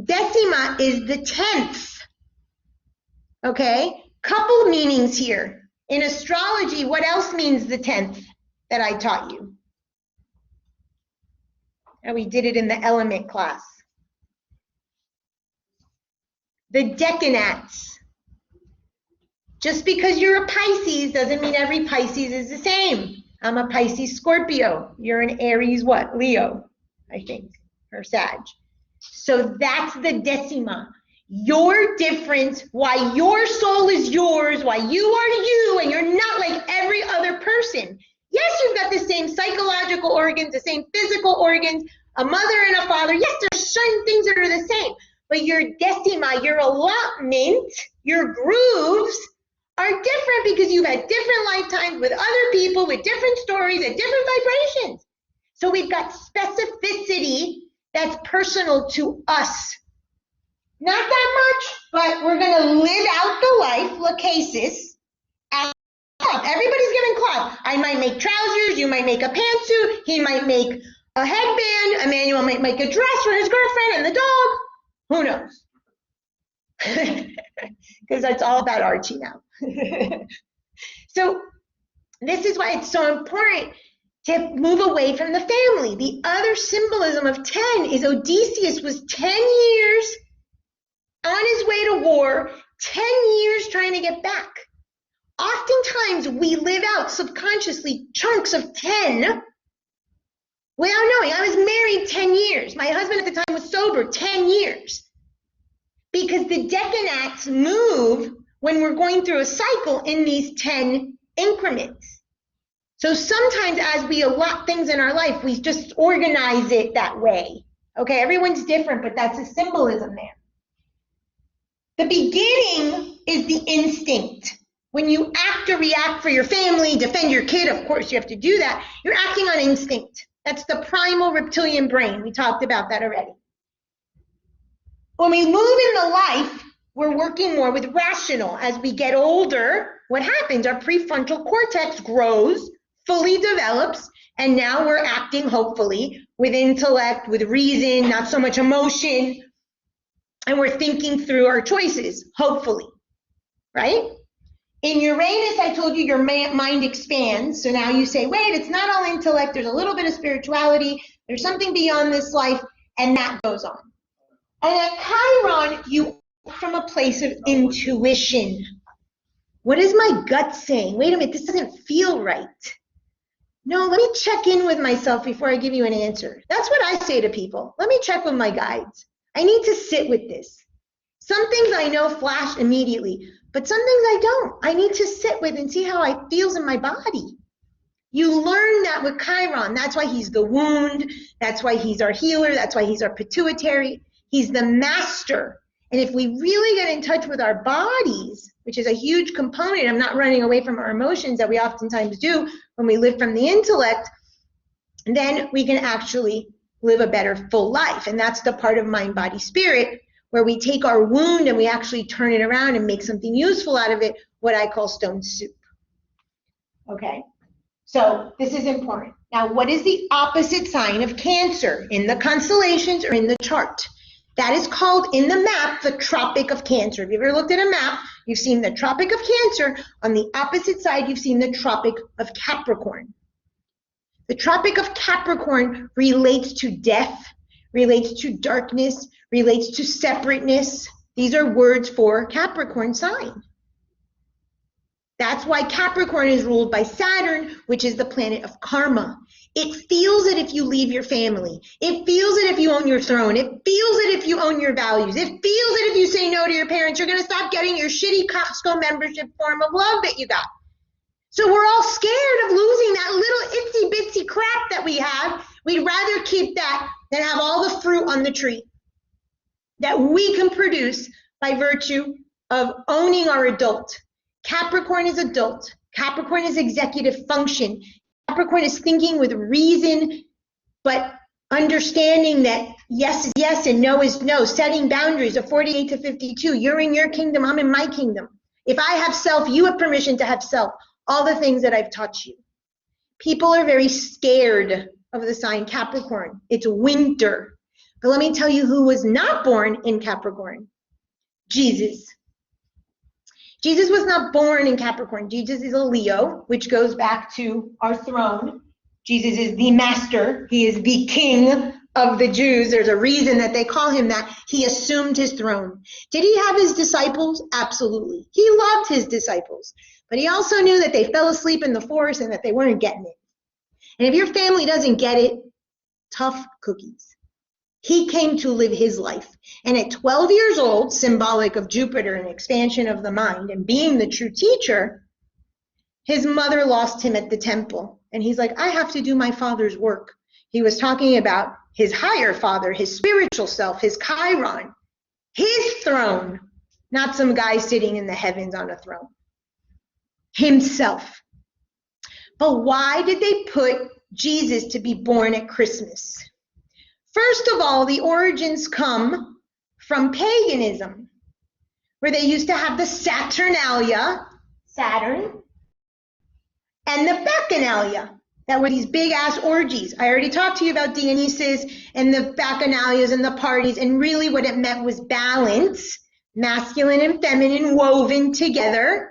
Decima is the 10th. Okay? Couple meanings here. In astrology, what else means the 10th that I taught you? And we did it in the element class. The decanats. Just because you're a Pisces doesn't mean every Pisces is the same. I'm a Pisces Scorpio. You're an Aries what? Leo, I think, or Sag. So that's the decima. Your difference, why your soul is yours, why you are you, and you're not like every other person. Yes, you've got the same psychological organs, the same physical organs, a mother and a father. Yes, there's certain things that are the same, but your decima, your allotment, your grooves are different because you've had different lifetimes with other people, with different stories and different vibrations. So we've got specificity that's personal to us. Not that much, but we're going to live out the life, lachesis, as club. Everybody's giving club. I might make trousers, you might make a pantsuit, he might make a headband, Emmanuel might make a dress for his girlfriend and the dog. Who knows? Because that's all about Archie now. So this is why it's so important to move away from the family. The other symbolism of 10 is Odysseus was 10 years on his way to war, 10 years trying to get back. Oftentimes we live out subconsciously chunks of 10 without knowing. I was married 10 years. My husband at the time was sober 10 years. Because the decanax move when we're going through a cycle in these 10 increments. So sometimes as we allot things in our life, we just organize it that way. Okay, everyone's different, but that's a symbolism there. The beginning is the instinct. When you act or react for your family, defend your kid, of course you have to do that. You're acting on instinct. That's the primal reptilian brain. We talked about that already. When we move in the life, we're working more with rational. As we get older, what happens? Our prefrontal cortex grows, fully develops, and now we're acting, hopefully, with intellect, with reason, not so much emotion, and we're thinking through our choices, hopefully, right? In Uranus, I told you your mind expands, so now you say, wait, it's not all intellect, there's a little bit of spirituality, there's something beyond this life, and that goes on. And at Chiron, you from a place of intuition. What is my gut saying? Wait a minute, this doesn't feel right. No, let me check in with myself before I give you an answer. That's what I say to people. Let me check with my guides. I need to sit with this. Some things I know flash immediately, but some things I don't. I need to sit with and see how it feels in my body. You learn that with Chiron. That's why he's the wound. That's why he's our healer. That's why he's our pituitary. He's the master. And if we really get in touch with our bodies, which is a huge component, I'm not running away from our emotions that we oftentimes do when we live from the intellect, then we can actually live a better full life. And that's the part of mind, body, spirit, where we take our wound and we actually turn it around and make something useful out of it, what I call stone soup. Okay, so this is important. Now, what is the opposite sign of Cancer in the constellations or in the chart? That is called in the map the Tropic of Cancer. If you've ever looked at a map, you've seen the Tropic of Cancer. On the opposite side, you've seen the Tropic of Capricorn. The Tropic of Capricorn relates to death, relates to darkness, relates to separateness. These are words for Capricorn sign. That's why Capricorn is ruled by Saturn, which is the planet of karma. It feels it if you leave your family. It feels it if you own your throne. It feels it if you own your values. It feels it if you say no to your parents. You're going to stop getting your shitty Costco membership form of love that you got. So we're all scared of losing that little itsy bitsy crap that we have. We'd rather keep that than have all the fruit on the tree that we can produce by virtue of owning our adult. Capricorn is adult. Capricorn is executive function. Capricorn is thinking with reason, but understanding that yes is yes and no is no, setting boundaries of 48 to 52. You're in your kingdom, I'm in my kingdom. If I have self, you have permission to have self. All the things that I've taught you. People are very scared of the sign Capricorn. It's winter. But let me tell you who was not born in Capricorn. Jesus. Jesus was not born in Capricorn. Jesus is a Leo, which goes back to our throne. Jesus is the master. He is the king of the Jews. There's a reason that they call him that. He assumed his throne. Did he have his disciples? Absolutely. He loved his disciples. But he also knew that they fell asleep in the forest and that they weren't getting it. And if your family doesn't get it, tough cookies. He came to live his life. And at 12 years old, symbolic of Jupiter and expansion of the mind and being the true teacher, his mother lost him at the temple. And he's like, I have to do my father's work. He was talking about his higher father, his spiritual self, his Chiron, his throne, not some guy sitting in the heavens on a throne. Himself. But why did they put Jesus to be born at Christmas? First of all, the origins come from paganism, where they used to have the Saturnalia, Saturn, and the Bacchanalia, that were these big-ass orgies. I already talked to you about Dionysus and the Bacchanalias and the parties, and really what it meant was balance, masculine and feminine woven together,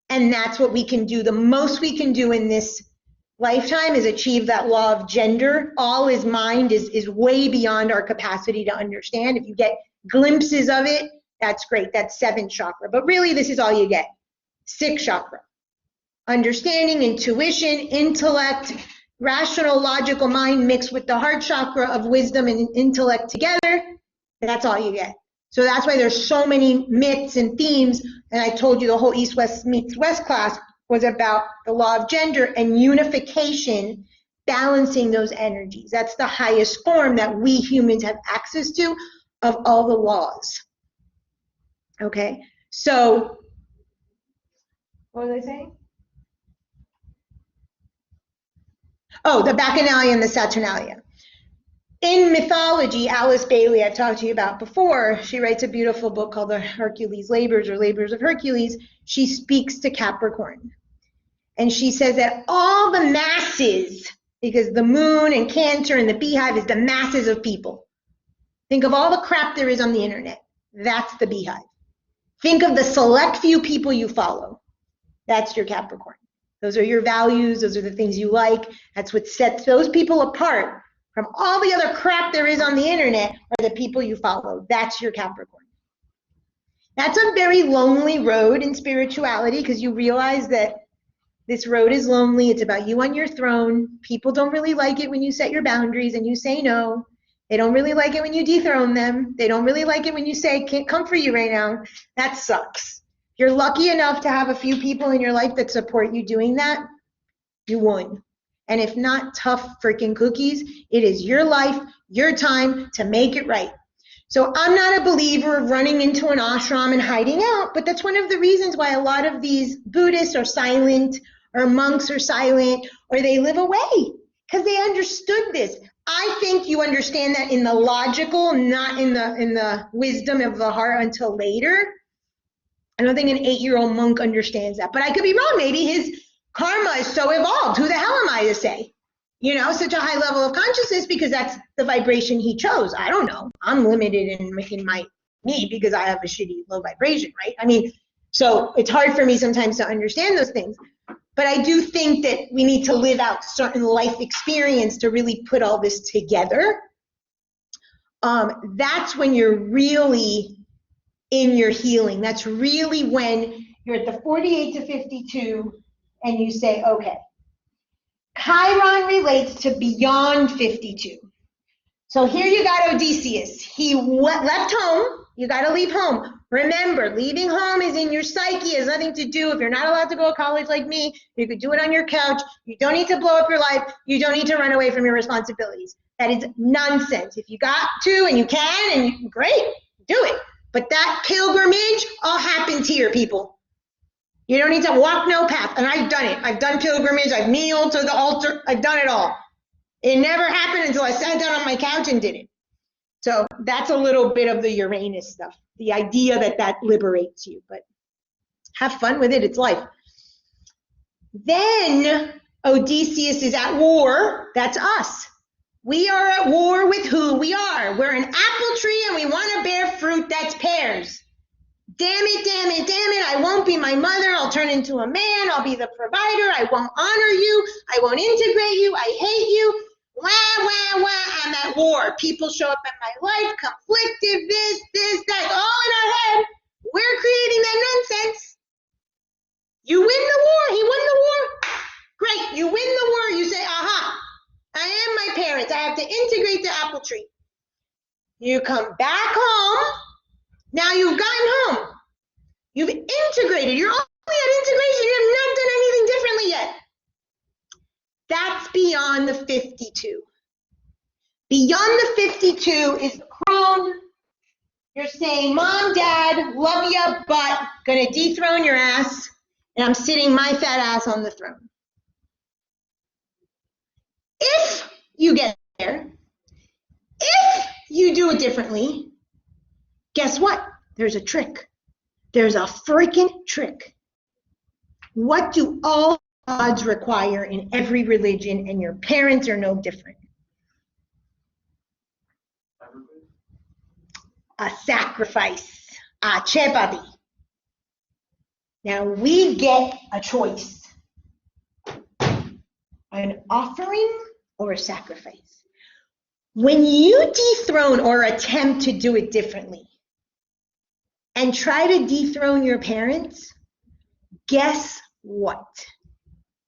and that's what we can do. The most we can do in this lifetime is achieve that law of gender. All is mind is way beyond our capacity to understand. If you get glimpses of it, that's great. That's 7th chakra. But really, this is all you get. 6th chakra. Understanding, intuition, intellect, rational, logical mind mixed with the heart chakra of wisdom and intellect together. That's all you get. So that's why there's so many myths and themes. And I told you the whole East-West meets West class was about the law of gender and unification, balancing those energies. That's the highest form that we humans have access to of all the laws. Okay, so what was I saying? Oh, the Bacchanalia and the Saturnalia. In mythology, Alice Bailey, I've talked to you about before, she writes a beautiful book called The Hercules Labors or Labors of Hercules. She speaks to Capricorn. And she says that all the masses, because the moon and Cancer and the beehive is the masses of people. Think of all the crap there is on the internet. That's the beehive. Think of the select few people you follow. That's your Capricorn. Those are your values. Those are the things you like. That's what sets those people apart from all the other crap there is on the internet are the people you follow. That's your Capricorn. That's a very lonely road in spirituality because you realize that this road is lonely. It's about you on your throne. People don't really like it when you set your boundaries and you say no. They don't really like it when you dethrone them. They don't really like it when you say, can't come for you right now. That sucks. If you're lucky enough to have a few people in your life that support you doing that, you won. And if not, tough freaking cookies. It is your life, your time to make it right. So I'm not a believer of running into an ashram and hiding out, but that's one of the reasons why a lot of these Buddhists are silent or monks are silent or they live away because they understood this. I think you understand that in the logical, not in the wisdom of the heart until later. I don't think an 8-year-old monk understands that, but I could be wrong. Maybe his karma is so evolved. Who the hell am I to say? You know, such a high level of consciousness because that's the vibration he chose. I don't know. I'm limited in my me because I have a shitty low vibration, right? I mean, so it's hard for me sometimes to understand those things. But I do think that we need to live out certain life experience to really put all this together. That's when you're really in your healing. That's really when you're at the 48 to 52 and you say, okay, Chiron relates to beyond 52. So here you got Odysseus. He left home. You got to leave home. Remember, leaving home is in your psyche. It has nothing to do. If you're not allowed to go to college like me, you could do it on your couch. You don't need to blow up your life. You don't need to run away from your responsibilities. That is nonsense. If you got to and you can, and you, great, do it. But that pilgrimage all happens here, people. You don't need to walk no path. And I've done it. I've done pilgrimage. I've kneeled to the altar. I've done it all. It never happened until I sat down on my couch and did it. So that's a little bit of the Uranus stuff, the idea that that liberates you. But have fun with it. It's life. Then Odysseus is at war. That's us. We are at war with who we are. We're an apple tree and we want to bear fruit that's pears. Damn it, damn it, damn it. I won't be my mother. I'll turn into a man. I'll be the provider. I won't honor you. I won't integrate you. I hate you. Wah, wah, wah. I'm at war. People show up in my life, conflicted, this, that, all in our head. We're creating that nonsense. You win the war. He won the war. Great. You win the war. You say, aha, I am my parents. I have to integrate the apple tree. You come back home. Now you've gotten home. You've integrated. You're only at integration. You have not done anything differently yet. That's beyond the 52. Beyond the 52 is the crone. You're saying, Mom, Dad, love ya, but gonna dethrone your ass, and I'm sitting my fat ass on the throne. If you get there, if you do it differently, guess what? There's a trick. There's a freaking trick. What do all gods require in every religion, and your parents are no different? A sacrifice, a chepati. Now we get a choice, an offering or a sacrifice. When you dethrone or attempt to do it differently and try to dethrone your parents, guess what?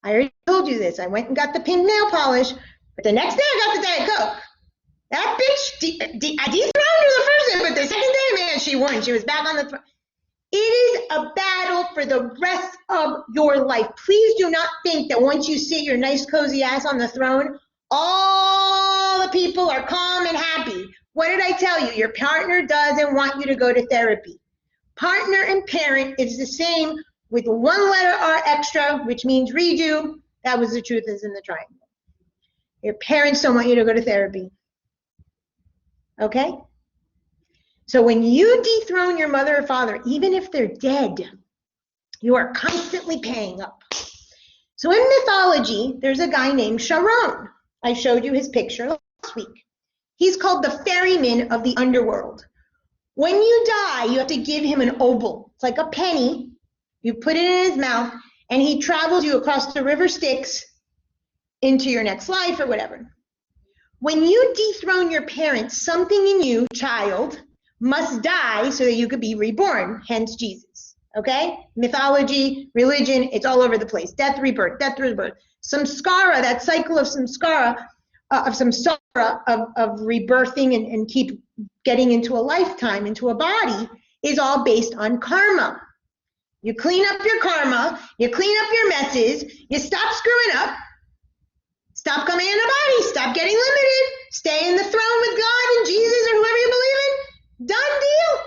I already told you this. I went and got the pink nail polish, but the next day I got the Diet Coke. That bitch, I dethroned her the first day, but the second day, man, she won. She was back on the throne. It is a battle for the rest of your life. Please do not think that once you sit your nice cozy ass on the throne, all the people are calm and happy. What did I tell you? Your partner doesn't want you to go to therapy. Partner and parent is the same with one letter R extra, which means redo. That was the truth is in the triangle. Your parents don't want you to go to therapy. Okay? So when you dethrone your mother or father, even if they're dead, you are constantly paying up. So in mythology, there's a guy named Charon. I showed you his picture last week. He's called the ferryman of the underworld. When you die, you have to give him an obol. It's like a penny. You put it in his mouth, and he travels you across the river Styx into your next life or whatever. When you dethrone your parents, something in you, child, must die so that you could be reborn, hence Jesus, okay? Mythology, religion, it's all over the place. Death, rebirth, samskara, that cycle of samskara, of rebirthing and keep getting into a lifetime, into a body, is all based on karma. You clean up your karma, you clean up your messes, you stop screwing up, stop coming in a body, stop getting limited, stay in the throne with God and Jesus or whoever you believe in, done deal.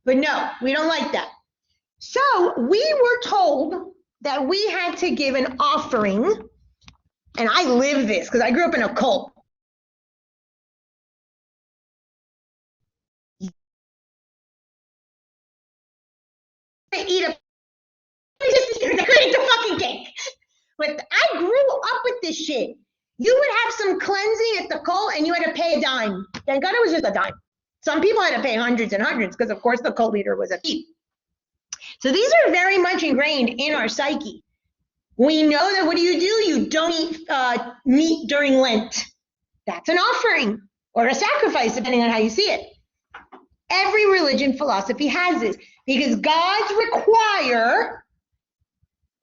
But no, we don't like that. So we were told that we had to give an offering, and I live this because I grew up in a cult. Eat a decorate the fucking cake. But I grew up with this shit. You would have some cleansing at the cult and you had to pay a dime. Thank God it was just a dime. Some people had to pay hundreds and hundreds because of course the cult leader was a thief. So these are very much ingrained in our psyche. We know that what do? You don't eat meat during Lent. That's an offering or a sacrifice, depending on how you see it. Every religion philosophy has this because gods require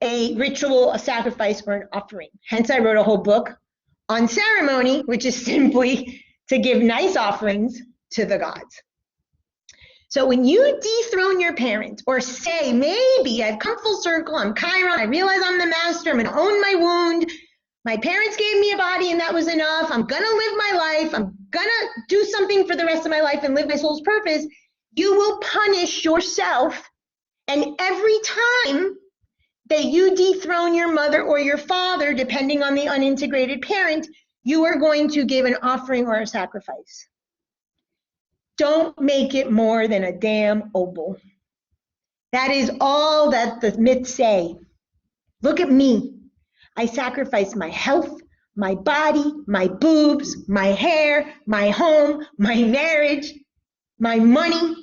a ritual, a sacrifice, or an offering. Hence, I wrote a whole book on ceremony, which is simply to give nice offerings to the gods. So when you dethrone your parents or say, maybe I've come full circle, I'm Chiron, I realize I'm the master, I'm going to own my wound, my parents gave me a body and that was enough, I'm going to live my life, I'm going to do something for the rest of my life and live my soul's purpose, you will punish yourself. And every time that you dethrone your mother or your father, depending on the unintegrated parent, you are going to give an offering or a sacrifice. Don't make it more than a damn obol. That is all that the myths say. Look at me. I sacrifice my health, my body, my boobs, my hair, my home, my marriage, my money,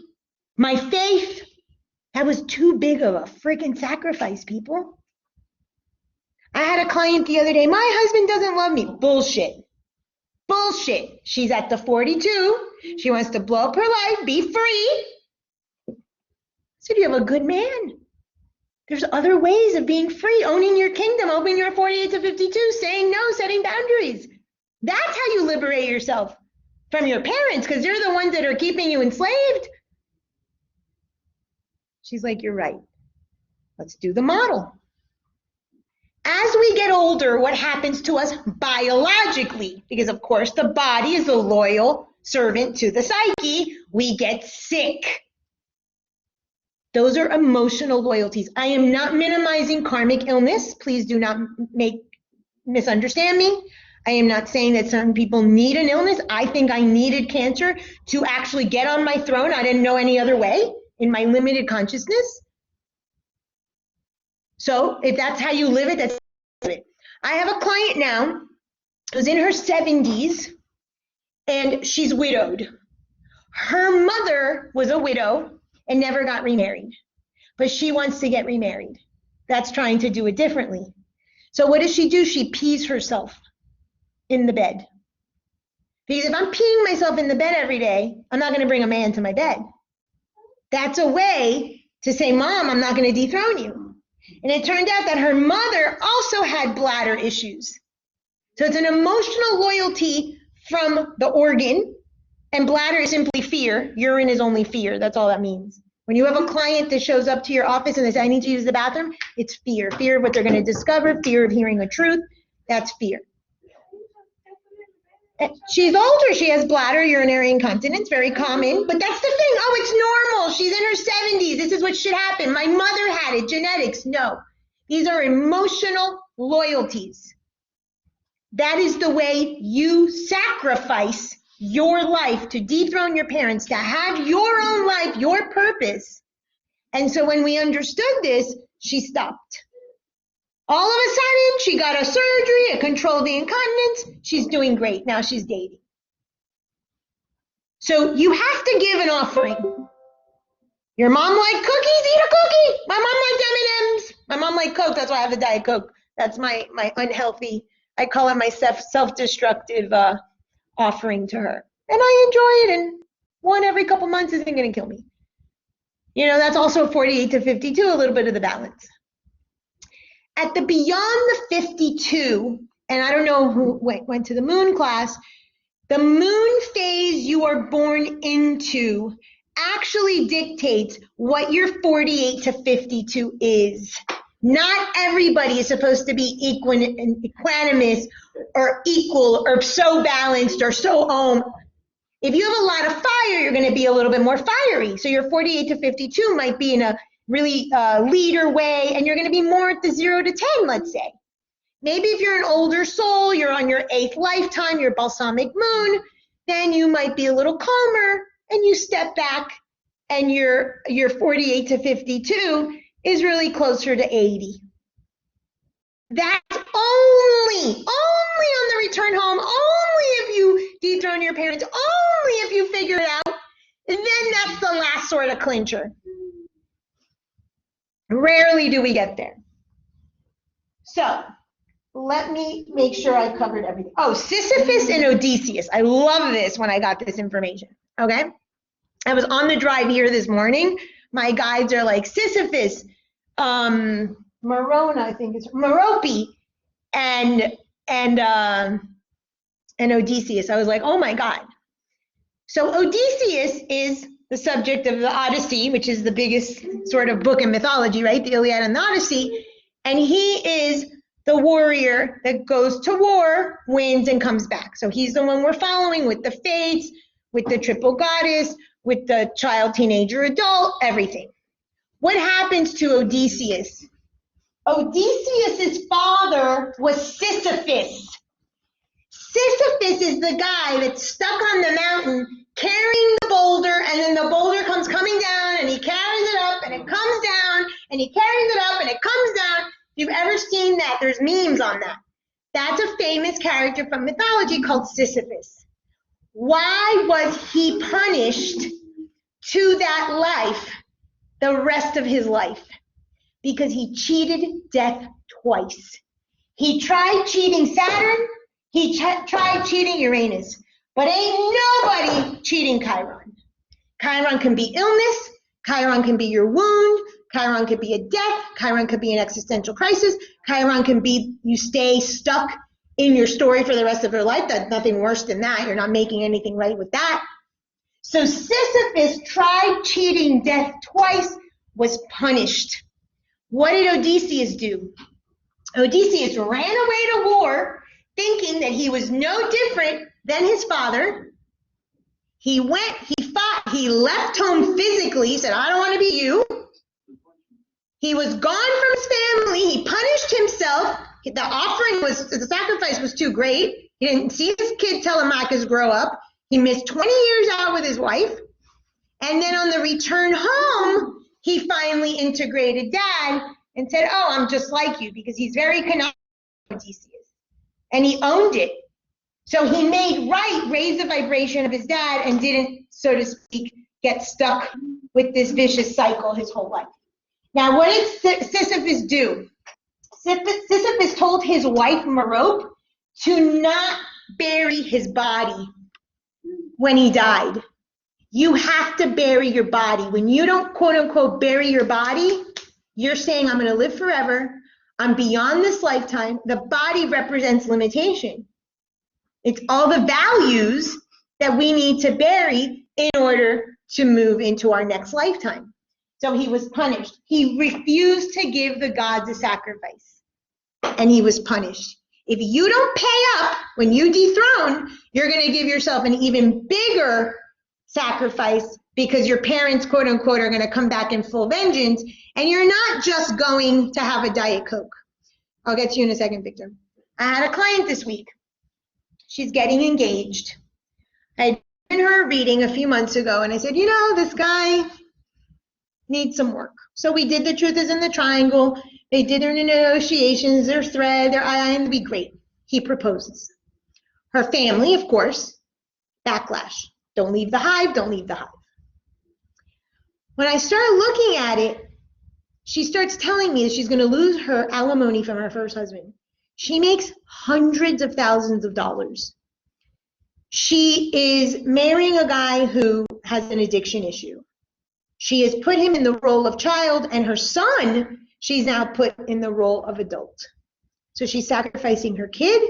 my faith. That was too big of a freaking sacrifice, people. I had a client the other day, my husband doesn't love me. Bullshit. Bullshit. She's at the 42. She wants to blow up her life, be free. I said, you have a good man. There's other ways of being free, owning your kingdom, opening your 48 to 52, saying no, setting boundaries. That's how you liberate yourself from your parents, because they're the ones that are keeping you enslaved. She's like, you're right. Let's do the model. As we get older, what happens to us biologically? Because of course the body is a loyal servant to the psyche. We get sick. Those are emotional loyalties. I am not minimizing karmic illness. Please do not misunderstand me. I am not saying that certain people need an illness. I think I needed cancer to actually get on my throne. I didn't know any other way in my limited consciousness. So if that's how you live it, that's it. I have a client now who's in her 70s and she's widowed. Her mother was a widow and never got remarried, but she wants to get remarried. That's trying to do it differently. So what does she do? She pees herself in the bed. Because if I'm peeing myself in the bed every day, I'm not going to bring a man to my bed. That's a way to say, Mom, I'm not going to dethrone you. And it turned out that her mother also had bladder issues. So it's an emotional loyalty from the organ, and bladder is simply fear. Urine is only fear. That's all that means. When you have a client that shows up to your office and they say, I need to use the bathroom, it's fear. Fear of what they're going to discover, fear of hearing the truth. That's fear. She's older. She has bladder urinary incontinence, very common. But that's the thing. Oh, it's normal. She's in her 70s. This is what should happen. My mother had it. Genetics. No. These are emotional loyalties. That is the way you sacrifice your life to dethrone your parents, to have your own life, your purpose. And so when we understood this, she stopped. All of a sudden, she got a surgery, a controlled the incontinence. She's doing great. Now she's dating. So you have to give an offering. Your mom liked cookies? Eat a cookie. My mom liked M&Ms. My mom liked Coke. That's why I have a Diet Coke. That's my unhealthy, I call it my self-destructive offering to her. And I enjoy it, and one every couple months isn't going to kill me. You know, that's also 48 to 52, a little bit of the balance. At the Beyond the 52, and I don't know who went to the moon class, the moon phase you are born into actually dictates what your 48 to 52 is. Not everybody is supposed to be equanimous or equal or so balanced or so ohm. If you have a lot of fire, you're going to be a little bit more fiery. So your 48 to 52 might be in a really leader way, and you're going to be more at the 0 to 10, let's say. Maybe if you're an older soul, you're on your 8th lifetime, your balsamic moon, then you might be a little calmer, and you step back, and your 48 to 52 is really closer to 80. That's only on the return home, only if you dethrone your parents, only if you figure it out, and then that's the last sort of clincher. Rarely do we get there. So let me make sure I covered everything. Oh, Sisyphus and Odysseus. I love this when I got this information, okay? I was on the drive here this morning. My guides are like, Sisyphus, Morona, I think it's Merope, and Odysseus. I was like, oh my God. So Odysseus is the subject of the Odyssey, which is the biggest sort of book in mythology, right? The Iliad and the Odyssey. And he is the warrior that goes to war, wins, and comes back. So he's the one we're following with the fates, with the triple goddess, with the child, teenager, adult, everything. What happens to Odysseus? Odysseus's father was Sisyphus. Sisyphus is the guy that's stuck on the mountain carrying the boulder, and then the boulder comes coming down, and he carries it up, and it comes down, and he carries it up, and it comes down. If you've ever seen that, there's memes on that. That's a famous character from mythology called Sisyphus. Why was he punished to that life the rest of his life? Because he cheated death twice. He tried cheating Saturn, he tried cheating Uranus, but ain't nobody cheating Chiron. Chiron can be illness, Chiron can be your wound, Chiron could be a death, Chiron could be an existential crisis, Chiron can be you stay stuck in your story for the rest of her life. That's nothing worse than that. You're not making anything right with that. So Sisyphus tried cheating death twice, was punished. What did Odysseus do? Odysseus ran away to war thinking that he was no different than his father. He went, he fought, he left home physically. He said, I don't want to be you. He was gone from his family. He punished himself. The sacrifice was too great. He didn't see his kid Telemachus grow up. He missed 20 years out with his wife. And then on the return home, he finally integrated dad and said, oh, I'm just like you, because he's very connected to Odysseus. And he owned it. So he made right, raised the vibration of his dad, and didn't, so to speak, get stuck with this vicious cycle his whole life. Now, what did Sisyphus do? Sisyphus told his wife Merope to not bury his body when he died. You have to bury your body. When you don't, quote unquote, bury your body, you're saying, I'm going to live forever. I'm beyond this lifetime. The body represents limitation. It's all the values that we need to bury in order to move into our next lifetime. So he was punished. He refused to give the gods a sacrifice, and he was punished. If you don't pay up when you dethrone, you're going to give yourself an even bigger sacrifice, because your parents, quote unquote, are going to come back in full vengeance, and you're not just going to have a Diet Coke. I'll get to you in a second, Victor. I had a client this week. She's getting engaged. I had given her a reading a few months ago, and I said, you know, this guy needs some work. So we did the truth is in the triangle. They did their negotiations, their thread, their and it'd be great. He proposes. Her family, of course, backlash. Don't leave the hive, don't leave the hive. When I started looking at it, she starts telling me that she's going to lose her alimony from her first husband. She makes hundreds of thousands of dollars. She is marrying a guy who has an addiction issue. She has put him in the role of child, and her son, she's now put in the role of adult. So she's sacrificing her kid,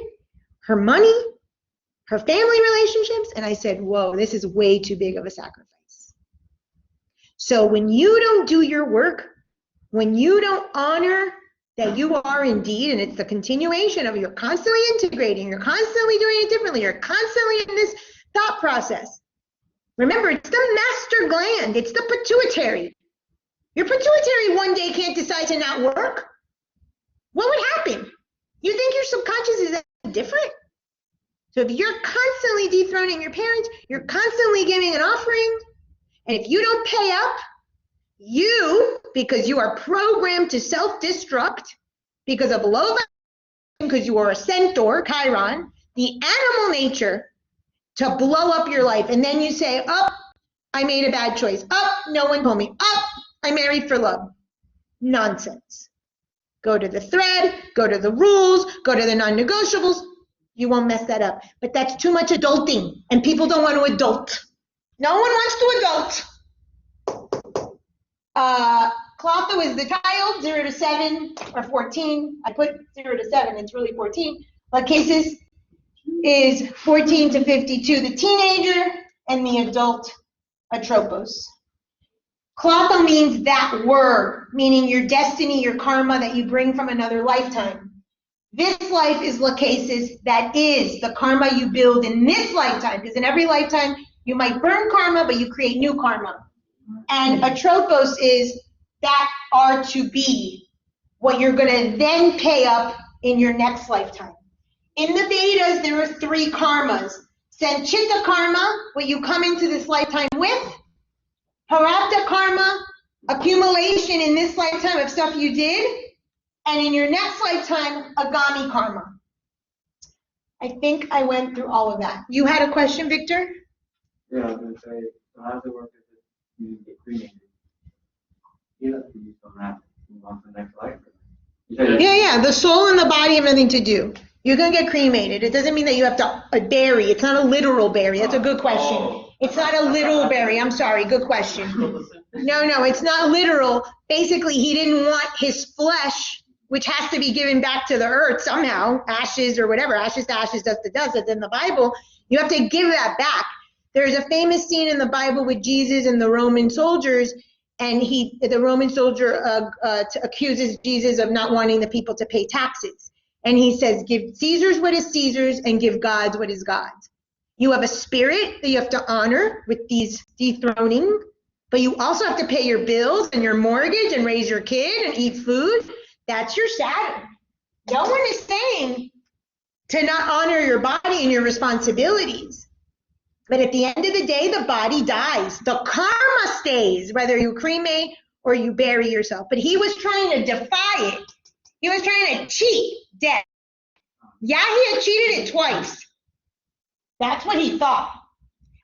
her money, her family relationships, and I said, whoa, this is way too big of a sacrifice. So when you don't do your work, when you don't honor that you are indeed, and it's the continuation of you're constantly integrating, you're constantly doing it differently, you're constantly in this thought process. Remember, it's the master gland, it's the pituitary. Your pituitary one day can't decide to not work. What would happen? You think your subconscious is different? So if you're constantly dethroning your parents, you're constantly giving an offering, and if you don't pay up, you, because you are programmed to self-destruct because of low vibration, because you are a centaur, Chiron, the animal nature, to blow up your life. And then you say, oh, I made a bad choice. Oh, no one told me. Oh, I married for love. Nonsense. Go to the thread, go to the rules, go to the non-negotiables. You won't mess that up. But that's too much adulting, and people don't want to adult. No one wants to adult. Clotho is the child, 0 to 7 or 14. I put 0 to 7, it's really 14. Lachesis is 14 to 52, the teenager, and the adult, Atropos. Clotho means that word, meaning your destiny, your karma that you bring from another lifetime. This life is Lachesis, that is the karma you build in this lifetime, because in every lifetime you might burn karma, but you create new karma. And Atropos is that are to be, what you're going to then pay up in your next lifetime. In the Vedas, there are 3 karmas. Sanchita karma, what you come into this lifetime with. Prarabdha karma, accumulation in this lifetime of stuff you did. And in your next lifetime, agami karma. I think I went through all of that. You had a question, Victor? Yeah, I was going to say, so how does it work if you get cremated? You have to use on that to move on to the next life. Yeah, the soul and the body have nothing to do. You're going to get cremated. It doesn't mean that you have to bury. It's not a literal bury. That's a good question. It's not a literal bury. I'm sorry. Good question. No, it's not literal. Basically, he didn't want his flesh which has to be given back to the earth somehow, ashes or whatever, ashes to ashes, dust to dust, that's in the Bible. You have to give that back. There's a famous scene in the Bible with Jesus and the Roman soldiers, and the Roman soldier accuses Jesus of not wanting the people to pay taxes. And he says, give Caesar's what is Caesar's and give God's what is God's. You have a spirit that you have to honor with these dethroning, but you also have to pay your bills and your mortgage and raise your kid and eat food. That's your Saturn. No one is saying to not honor your body and your responsibilities. But at the end of the day, the body dies. The karma stays, whether you cremate or you bury yourself. But he was trying to defy it. He was trying to cheat death. Yeah, he had cheated it twice. That's what he thought.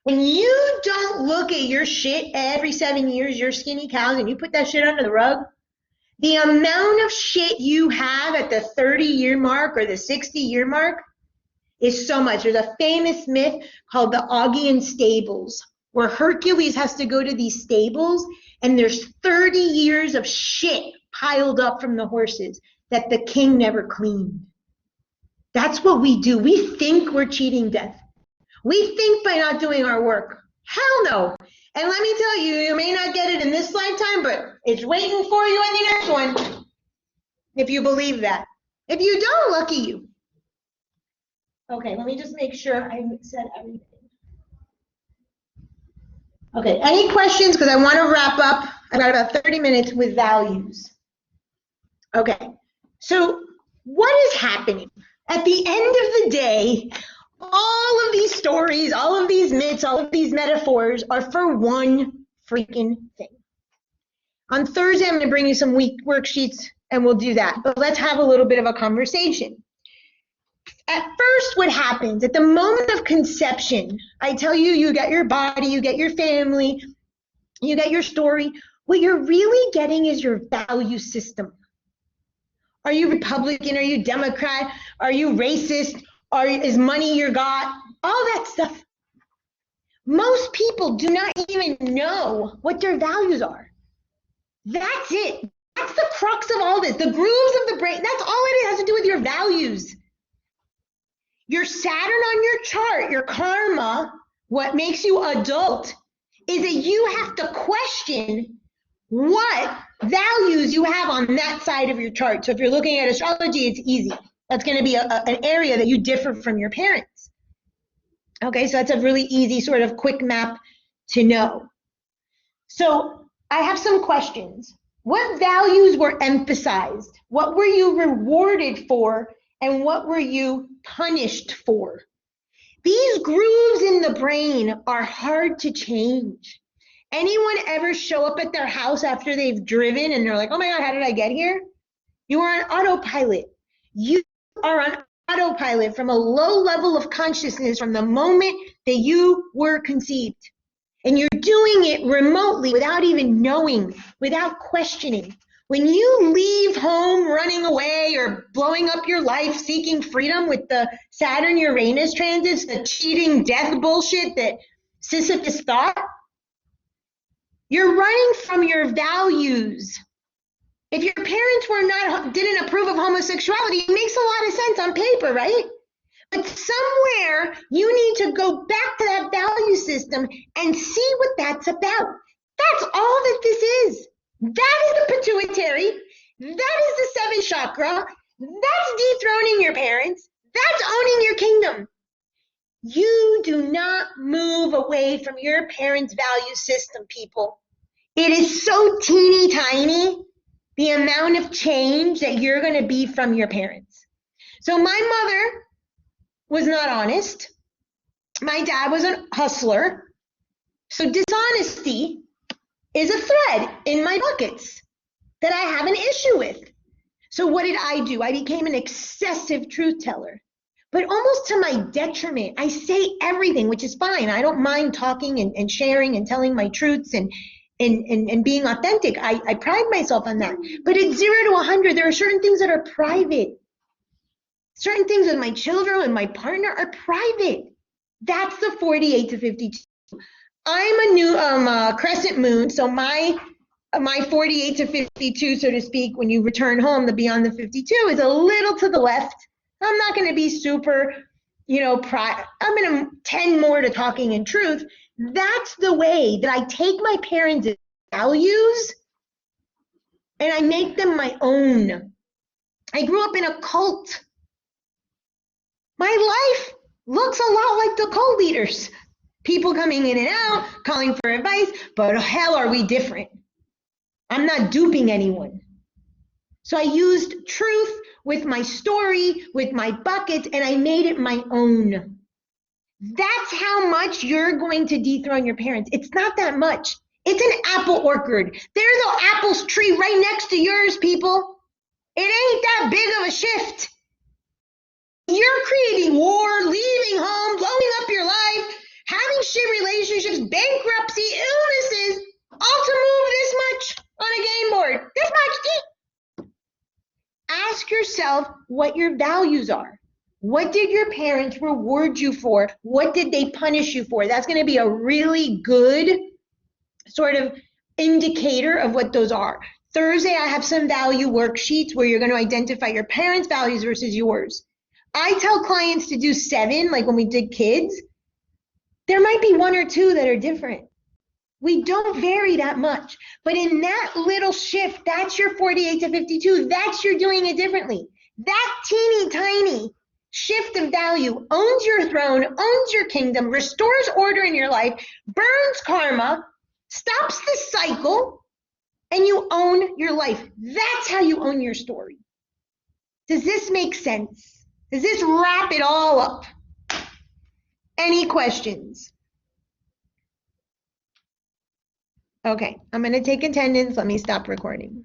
When you don't look at your shit every 7 years, your skinny cows, and you put that shit under the rug, the amount of shit you have at the 30-year mark or the 60-year mark is so much. There's a famous myth called the Augean stables, where Hercules has to go to these stables, and there's 30 years of shit piled up from the horses that the king never cleaned. That's what we do. We think we're cheating death. We think by not doing our work. Hell no. And let me tell you, you may not get it in this lifetime, but it's waiting for you in the next one, if you believe that. If you don't, lucky you. Okay, let me just make sure I said everything. Okay, any questions? Because I want to wrap up. I've got about 30 minutes with values. Okay, so what is happening? At the end of the day, all of these stories, all of these myths, all of these metaphors are for one freaking thing. On Thursday, I'm going to bring you some week worksheets and we'll do that. But let's have a little bit of a conversation. At first, what happens at the moment of conception, I tell you, you get your body, you get your family, you get your story. What you're really getting is your value system. Are you Republican? Are you Democrat? Are you racist? Is money your God? All that stuff. Most people do not even know what their values are. That's it. That's the crux of all this. The grooves of the brain, that's all it has to do with your values. Your Saturn on your chart, your karma, what makes you adult, is that you have to question what values you have on that side of your chart. So if you're looking at astrology, it's easy. That's going to be an area that you differ from your parents. Okay, so that's a really easy sort of quick map to know. So I have some questions. What values were emphasized? What were you rewarded for? And what were you punished for? These grooves in the brain are hard to change. Anyone ever show up at their house after they've driven and they're like, oh my God, how did I get here? You are on autopilot. You are on autopilot from a low level of consciousness from the moment that you were conceived. And you're doing it remotely without even knowing, without questioning. When you leave home running away or blowing up your life seeking freedom with the Saturn-Uranus transits, the cheating death bullshit that Sisyphus thought, you're running from your values. If your parents didn't approve of homosexuality, it makes a lot of sense on paper, right? But somewhere you need to go back to that value system and see what that's about. That's all that this is. That is the pituitary. That is the seventh chakra. That's dethroning your parents. That's owning your kingdom. You do not move away from your parents' value system, people. It is so teeny tiny, the amount of change that you're going to be from your parents. So my mother was not honest. My dad was a hustler. So dishonesty is a thread in my buckets that I have an issue with. So what did I do? I became an excessive truth teller, but almost to my detriment. I say everything, which is fine. I don't mind talking and sharing and telling my truths and being authentic. I pride myself on that. But at 0 to 100, there are certain things that are private. Certain things with my children and my partner are private. That's the 48 to 52. I'm a new crescent moon, so my my 48 to 52, so to speak, when you return home, the Beyond the 52 is a little to the left. I'm not going to be super, I'm going to tend more to talking in truth. That's the way that I take my parents' values and I make them my own. I grew up in a cult. My life looks a lot like the cult leaders. People coming in and out, calling for advice, but hell are we different. I'm not duping anyone. So I used truth with my story, with my buckets, and I made it my own. That's how much you're going to dethrone your parents. It's not that much. It's an apple orchard. There's an apples tree right next to yours, people. It ain't that big of a shift. You're creating war, leaving home, blowing up your life, having shit relationships, bankruptcy, illnesses, all to move this much on a game board. This much. Ask yourself what your values are. What did your parents reward you for? What did they punish you for? That's going to be a really good sort of indicator of what those are. Thursday, I have some value worksheets where you're going to identify your parents' values versus yours. I tell clients to do 7, like when we did kids. There might be 1 or 2 that are different. We don't vary that much. But in that little shift, that's your 48 to 52. That's you're doing it differently. That teeny tiny shift of value owns your throne, owns your kingdom, restores order in your life, burns karma, stops the cycle, and you own your life. That's how you own your story. Does this make sense? Does this wrap it all up? Any questions? Okay, I'm going to take attendance. Let me stop recording.